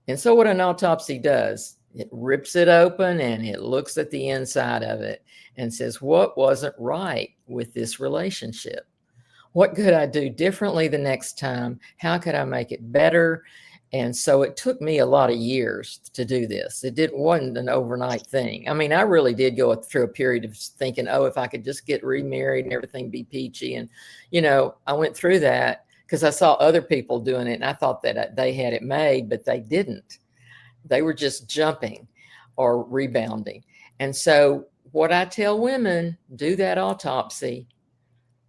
And so, what an autopsy does, it rips it open and it looks at the inside of it and says, what wasn't right with this relationship? What could I do differently the next time? How could I make it better? And so it took me a lot of years to do this. Wasn't an overnight thing. I mean, I really did go through a period of thinking, oh, if I could just get remarried and everything be peachy. And, I went through that because I saw other people doing it and I thought that they had it made, but they didn't. They were just jumping or rebounding. And so what I tell women, do that autopsy.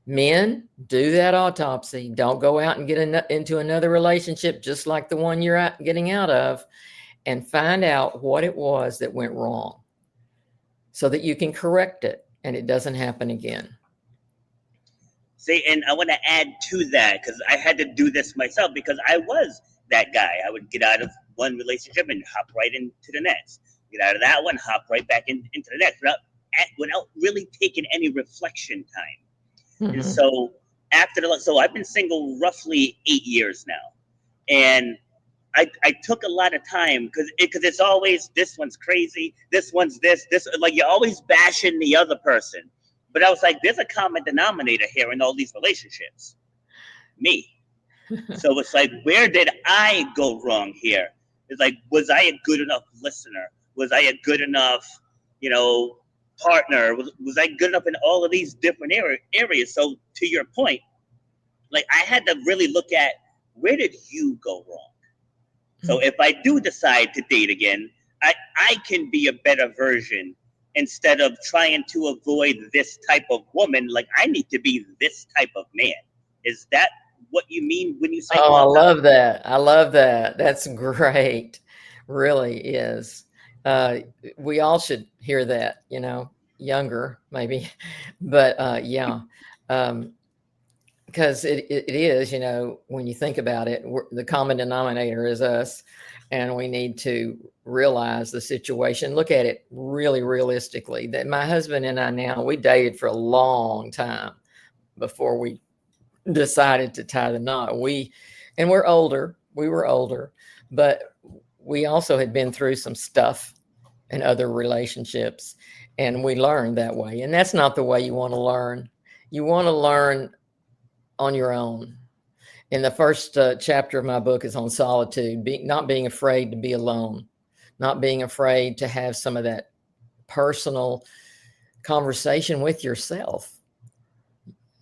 Men, do that autopsy. Don't go out and get into another relationship just like the one you're getting out of, and find out what it was that went wrong so that you can correct it and it doesn't happen again. See, and I want to add to that because I had to do this myself because I was that guy. I would get out of one relationship and hop right into the next. Get out of that one, hop right back into the next without really taking any reflection time. And so so I've been single roughly 8 years now, and I took a lot of time because it's always this one's crazy, this one's this like you're always bashing the other person. But I was like, there's a common denominator here in all these relationships, me. So it's like, where did I go wrong here? It's like, was I a good enough listener? Was I a good enough, partner? Was I good enough in all of these different areas? So to your point, like I had to really look at, where did you go wrong? So if I do decide to date again, I can be a better version instead of trying to avoid this type of woman. Like I need to be this type of man. Is that what you mean when you say? Oh, I love that. I love that. That's great. Really is. We all should hear that, younger maybe, but yeah. Because it is, when you think about it, the common denominator is us, and we need to realize the situation, look at it really realistically. That my husband and I now, we dated for a long time before we decided to tie the knot. We were older, but we also had been through some stuff in other relationships, and we learned that way. And that's not the way you want to learn. You want to learn on your own. In the first chapter of my book is on solitude, not being afraid to be alone, not being afraid to have some of that personal conversation with yourself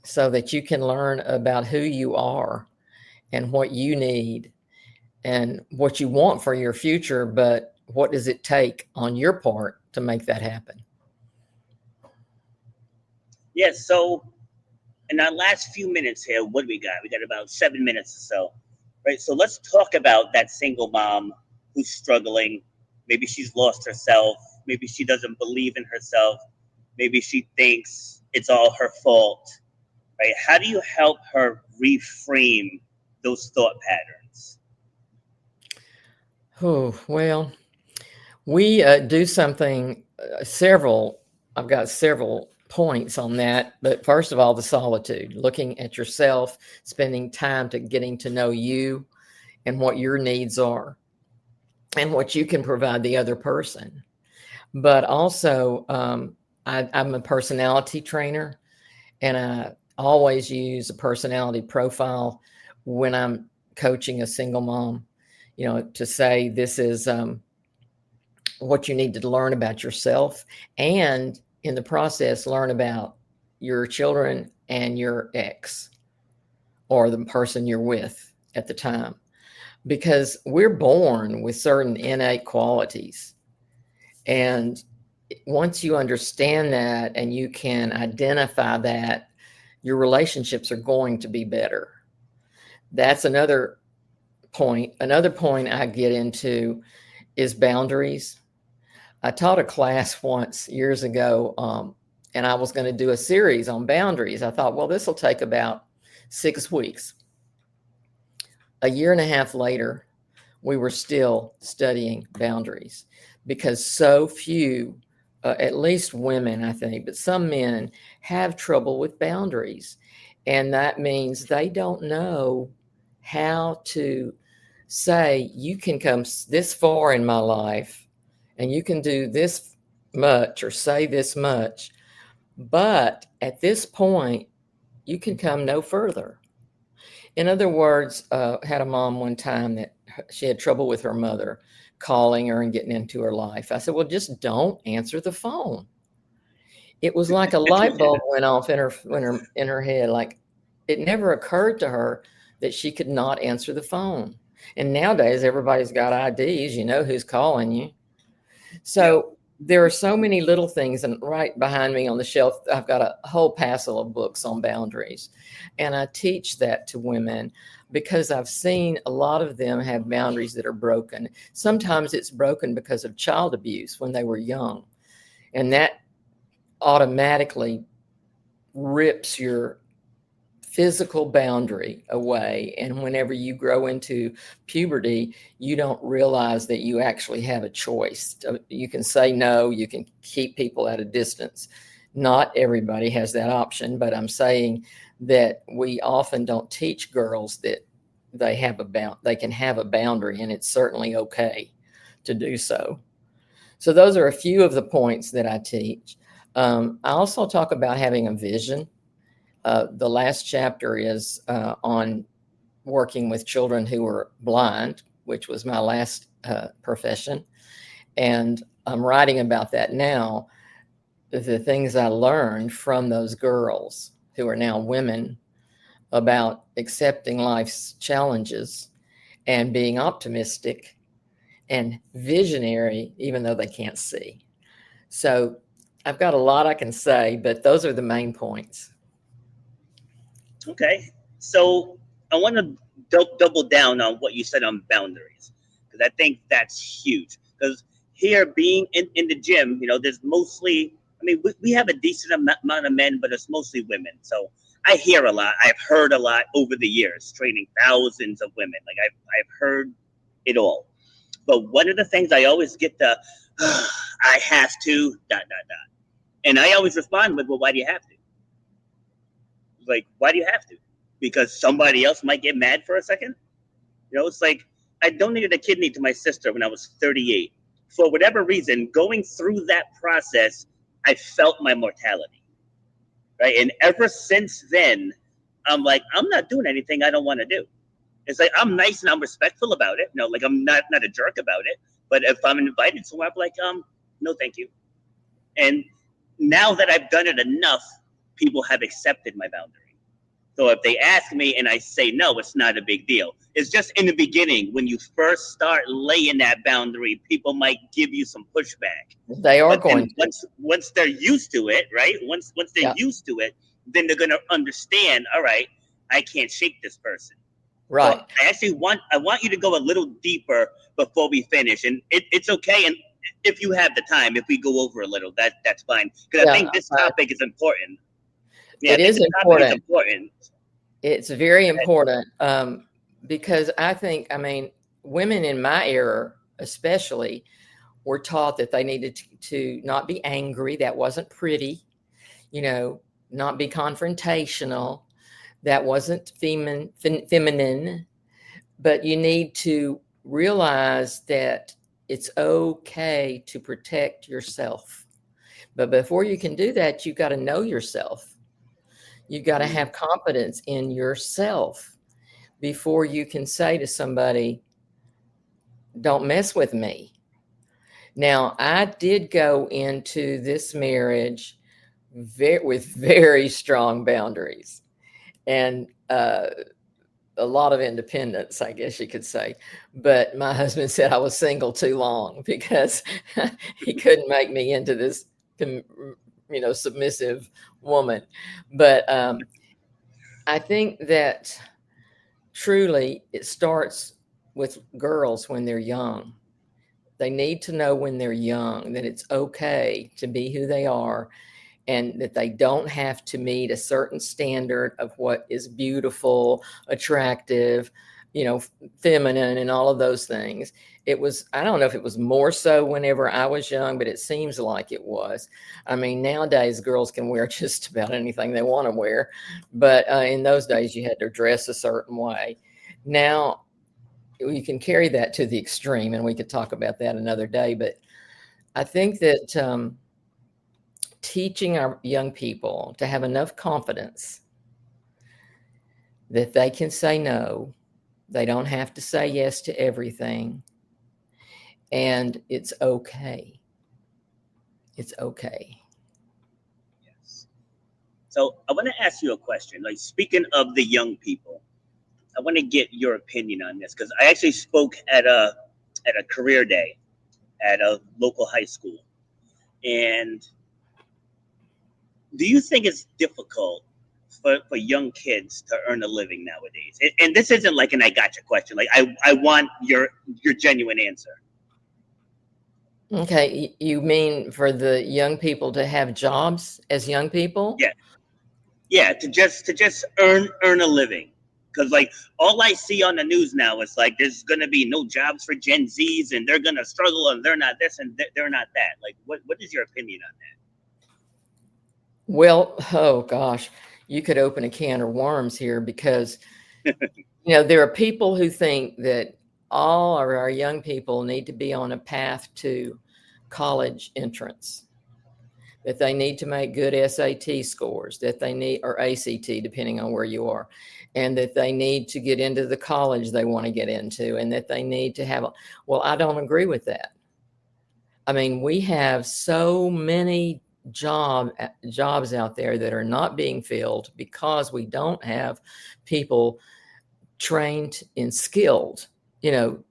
so that you can learn about who you are and what you need and what you want for your future, but what does it take on your part to make that happen? Yes, so in our last few minutes here, what do we got? We got about 7 minutes or so, right? So let's talk about that single mom who's struggling. Maybe she's lost herself. Maybe she doesn't believe in herself. Maybe she thinks it's all her fault, right? How do you help her reframe those thought patterns? Oh, well, we do something, I've got several points on that. But first of all, the solitude, looking at yourself, spending time to getting to know you and what your needs are and what you can provide the other person. But also, I'm a personality trainer, and I always use a personality profile when I'm coaching a single mom, to say this is what you need to learn about yourself, and in the process, learn about your children and your ex or the person you're with at the time. Because we're born with certain innate qualities. And once you understand that and you can identify that, your relationships are going to be better. That's another point. Another point I get into is boundaries. I taught a class once years ago, and I was going to do a series on boundaries. I thought, well, this will take about 6 weeks. A year and a half later, we were still studying boundaries because so few, at least women, I think, but some men have trouble with boundaries. And that means they don't know how to say, you can come this far in my life and you can do this much or say this much. But at this point, you can come no further. In other words, had a mom one time that she had trouble with her mother calling her and getting into her life. I said, well, just don't answer the phone. It was like a light bulb went off in her head. Like it never occurred to her that she could not answer the phone. And nowadays, everybody's got IDs. You know who's calling you. So there are so many little things. And right behind me on the shelf, I've got a whole passel of books on boundaries. And I teach that to women because I've seen a lot of them have boundaries that are broken. Sometimes it's broken because of child abuse when they were young. And that automatically rips your physical boundary away. And whenever you grow into puberty, you don't realize that you actually have a choice. You can say no, you can keep people at a distance. Not everybody has that option, but I'm saying that we often don't teach girls that they can have a boundary, and it's certainly okay to do so. So those are a few of the points that I teach. I also talk about having a vision. The last chapter is on working with children who are blind, which was my last profession. And I'm writing about that now, the things I learned from those girls who are now women about accepting life's challenges and being optimistic and visionary, even though they can't see. So I've got a lot I can say, but those are the main points. Okay, so I want to double down on what you said on boundaries, because I think that's huge. Because here, being in the gym, there's mostly, we have a decent amount of men, but it's mostly women. So I hear a lot. I've heard a lot over the years, training thousands of women. Like I've heard it all. But one of the things I always get I have to, dot, dot, dot. And I always respond with, well, why do you have to? Like, why do you have to? Because somebody else might get mad for a second? It's like, I donated a kidney to my sister when I was 38. For whatever reason, going through that process, I felt my mortality, right? And ever since then, I'm like, I'm not doing anything I don't want to do. It's like, I'm nice and I'm respectful about it. Like I'm not a jerk about it. But if I'm invited somewhere, I'm like, no, thank you. And now that I've done it enough, people have accepted my boundary. So if they ask me and I say no, it's not a big deal. It's just in the beginning, when you first start laying that boundary, people might give you some pushback. They are going to. Once they're used to it, right? Once they're used to it, then they're going to understand, all right, I can't shake this person. Right. So I want you to go a little deeper before we finish. And it's okay. And if you have the time, if we go over a little, that's fine. Because I think this topic is important. It is important. It's very important because I think, women in my era, especially, were taught that they needed to not be angry. That wasn't pretty, not be confrontational. That wasn't feminine. But you need to realize that it's okay to protect yourself. But before you can do that, you've got to know yourself. You've got to have confidence in yourself before you can say to somebody, don't mess with me. Now, I did go into this marriage with very strong boundaries. And a lot of independence, I guess you could say. But my husband said I was single too long because he couldn't make me into this, submissive woman. But I think that truly it starts with girls when they're young. They need to know when they're young that it's okay to be who they are, and that they don't have to meet a certain standard of what is beautiful, attractive, feminine, and all of those things. It was, I don't know if it was more so whenever I was young, but it seems like it was. I mean, nowadays girls can wear just about anything they want to wear, but in those days you had to dress a certain way. Now you can carry that to the extreme, and we could talk about that another day. But I think that teaching our young people to have enough confidence that they can say no, they don't have to say yes to everything, and it's okay. It's okay. Yes. So I want to ask you a question. Like, speaking of the young people, I want to get your opinion on this, because I actually spoke at a career day at a local high school. And do you think it's difficult for young kids to earn a living nowadays? And this isn't like an I gotcha question. Like, I want your genuine answer. Okay, you mean for the young people to have jobs as young people? Yeah, to just earn a living. Because, like, all I see on the news now is like there's gonna be no jobs for Gen Zs, and they're gonna struggle, and they're not this, and they're not that. Like, what is your opinion on that? Well, oh gosh, you could open a can of worms here, because there are people who think that all of our young people need to be on a path to college entrance, that they need to make good SAT scores, that they need, or ACT, depending on where you are, and that they need to get into the college they want to get into, and that they need to have well, I don't agree with that. I mean, we have so many jobs out there that are not being filled because we don't have people trained and skilled,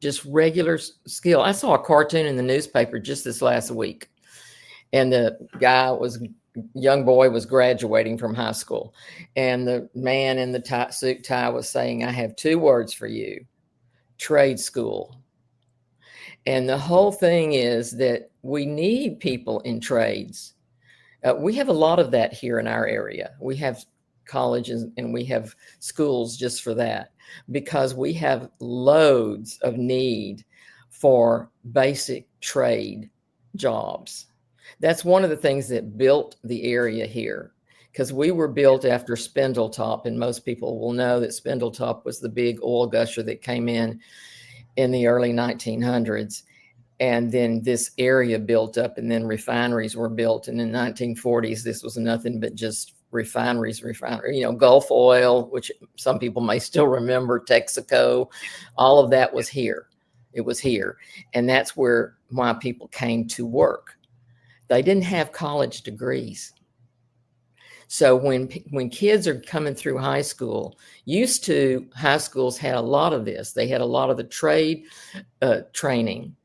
just regular skill. I saw a cartoon in the newspaper just this last week, and the young boy was graduating from high school, and the man in the suit tie was saying, "I have two words for you: trade school." And the whole thing is that we need people in trades. We have a lot of that here in our area. We have colleges and we have schools just for that, because we have loads of need for basic trade jobs. That's one of the things that built the area here, because we were built after Spindletop, and most people will know that Spindletop was the big oil gusher that came in the early 1900s. And then this area built up, and then refineries were built. And in the 1940s, this was nothing but just refineries, Gulf Oil, which some people may still remember, Texaco, all of that was here. It was here. And that's why people came to work. They didn't have college degrees. So when kids are coming through high school, high schools had a lot of this. They had a lot of the trade training.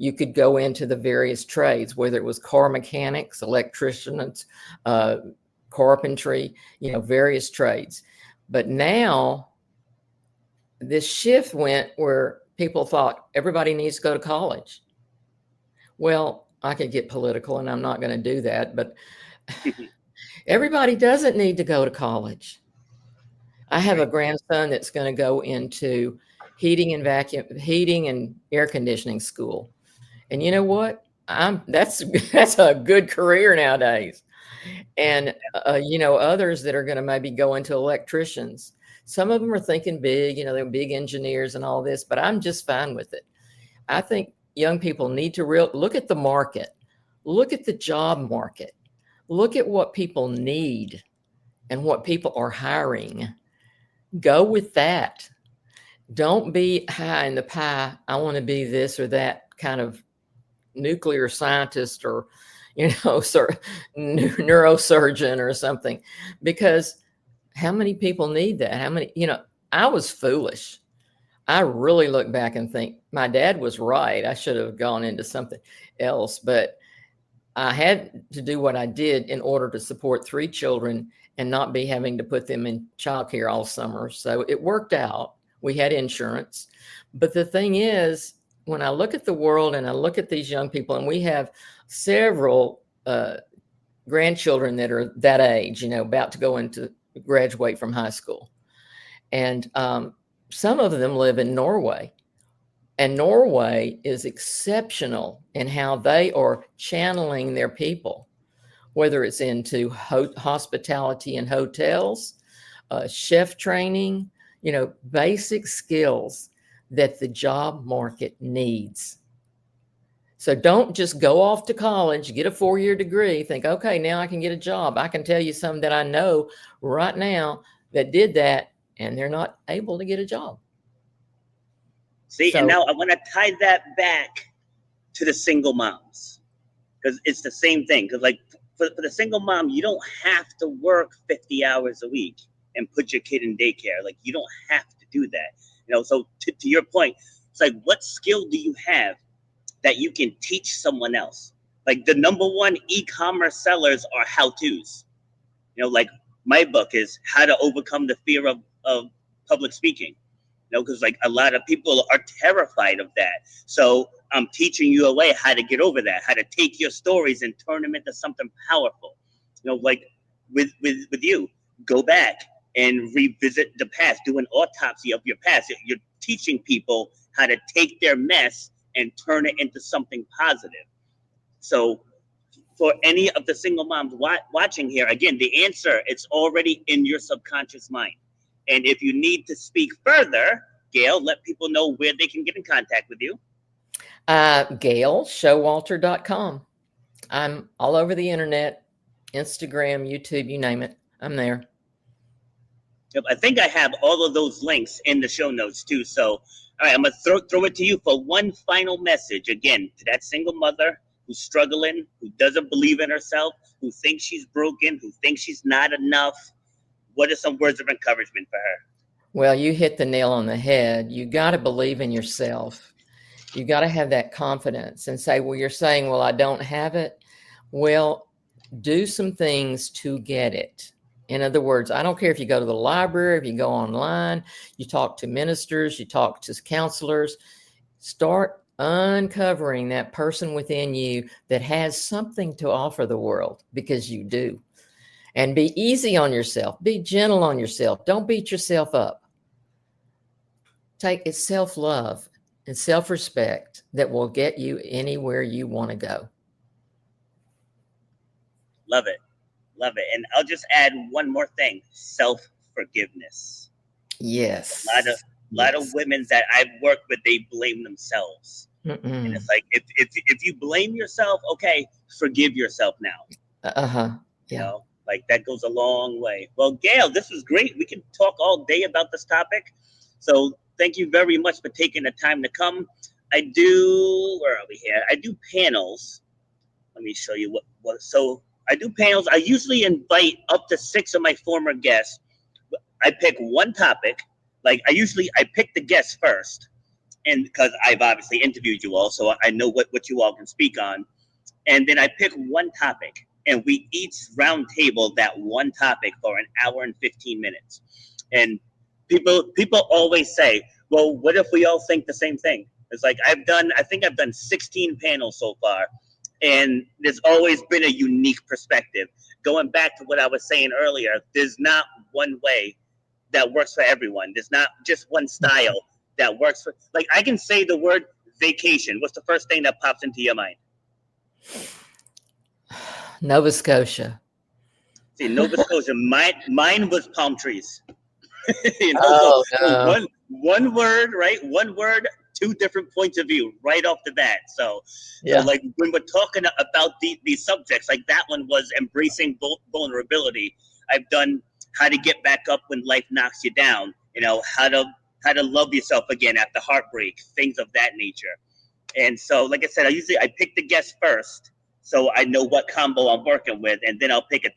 You could go into the various trades, whether it was car mechanics, electricians, carpentry, various trades. But now this shift went where people thought everybody needs to go to college. Well, I could get political, and I'm not going to do that, but everybody doesn't need to go to college. I have a grandson that's going to go into heating and air conditioning school. And you know what? That's a good career nowadays. And others that are going to maybe go into electricians. Some of them are thinking big, they're big engineers and all this, but I'm just fine with it. I think young people need to look at the market, look at the job market, look at what people need and what people are hiring. Go with that. Don't be high in the pie. I want to be this or that kind of nuclear scientist or, neurosurgeon or something, because how many people need that? How many, I was foolish. I really look back and think my dad was right. I should have gone into something else, but I had to do what I did in order to support 3 children and not be having to put them in childcare all summer. So it worked out. We had insurance. But the thing is, when I look at the world and I look at these young people, and we have several grandchildren that are that age, about to go into graduate from high school. And some of them live in Norway. And Norway is exceptional in how they are channeling their people, whether it's into hospitality and hotels, chef training, basic skills that the job market needs. So don't just go off to college, get a 4-year degree, think, okay, now I can get a job. I can tell you some that I know right now that did that, and they're not able to get a job. See, and now I want to tie that back to the single moms, because it's the same thing. Because like for the single mom, you don't have to work 50 hours a week and put your kid in daycare. Like, you don't have to do that. So to your point, it's like, what skill do you have that you can teach someone else? Like, the number one e-commerce sellers are how-tos. Like, my book is How to Overcome the Fear of Public Speaking. Because like a lot of people are terrified of that. So I'm teaching you a way how to get over that, how to take your stories and turn them into something powerful. Like with you, go back and revisit the past, do an autopsy of your past. You're teaching people how to take their mess and turn it into something positive. So for any of the single moms watching here, again, the answer, it's already in your subconscious mind. And if you need to speak further, Gail, let people know where they can get in contact with you. GailShowalter.com. I'm all over the internet, Instagram, YouTube, you name it. I'm there. Yep, I think I have all of those links in the show notes too. So, all right, I'm going to throw it to you for one final message. Again, to that single mother who's struggling, who doesn't believe in herself, who thinks she's broken, who thinks she's not enough. What are some words of encouragement for her? Well, you hit the nail on the head. You got to believe in yourself. You got to have that confidence and say, well, you're saying, well, I don't have it. Well, do some things to get it. In other words, I don't care if you go to the library, if you go online, you talk to ministers, you talk to counselors, start uncovering that person within you that has something to offer the world, because you do. And be easy on yourself. Be gentle on yourself. Don't beat yourself up. It's self-love and self-respect that will get you anywhere you want to go. Love it. Love it. And I'll just add one more thing. Self-forgiveness. Yes. A lot of women that I've worked with, they blame themselves. And it's like, if you blame yourself, okay, forgive yourself now. Yeah. Like, that goes a long way. Well, Gail, this was great. We can talk all day about this topic. So thank you very much for taking the time to come. Where are we here? I do panels. Let me show you so I do panels. I usually invite up to 6 of my former guests. I pick one topic. Like, I pick the guests first. And because I've obviously interviewed you all, so I know what you all can speak on. And then I pick one topic. And we each round table that one topic for an hour and 15 minutes. And people always say, well, what if we all think the same thing? It's like, I think I've done 16 panels so far. And there's always been a unique perspective. Going back to what I was saying earlier, there's not one way that works for everyone. There's not just one style that works for, like, I can say the word vacation. What's the first thing that pops into your mind? Nova Scotia. See, Nova Scotia. Mine was palm trees. No. One word, right? One word, 2 different points of view right off the bat. So like, when we're talking about these subjects, like that one was embracing vulnerability. I've done how to get back up when life knocks you down. How to love yourself again after heartbreak, things of that nature. And so, like I said, I pick the guest first. so I know what combo I'm working with, and then I'll pick a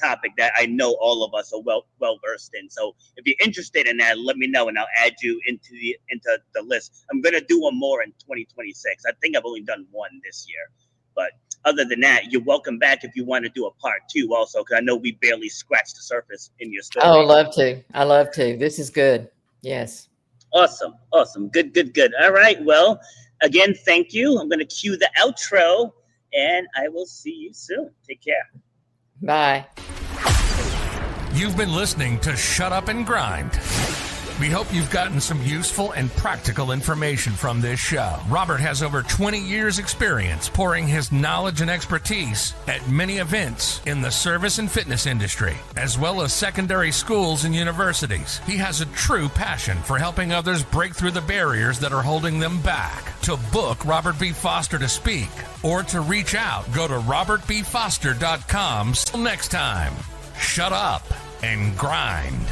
topic that I know all of us are well versed in. So if you're interested in that, let me know, and I'll add you into the list. I'm gonna do one more in 2026. I think I've only done one this year, but other than that, you're welcome back if you want to do a part 2 also, because I know we barely scratched the surface in your story. Oh, love to. I love to. This is good. Yes. Awesome. Good. All right. Well, again, thank you. I'm going to cue the outro, and I will see you soon. Take care. Bye. You've been listening to Shut Up and Grind. We hope you've gotten some useful and practical information from this show. Robert has over 20 years experience pouring his knowledge and expertise at many events in the service and fitness industry, as well as secondary schools and universities. He has a true passion for helping others break through the barriers that are holding them back. To book Robert B. Foster to speak or to reach out, go to robertbfoster.com. Till next time, shut up and grind.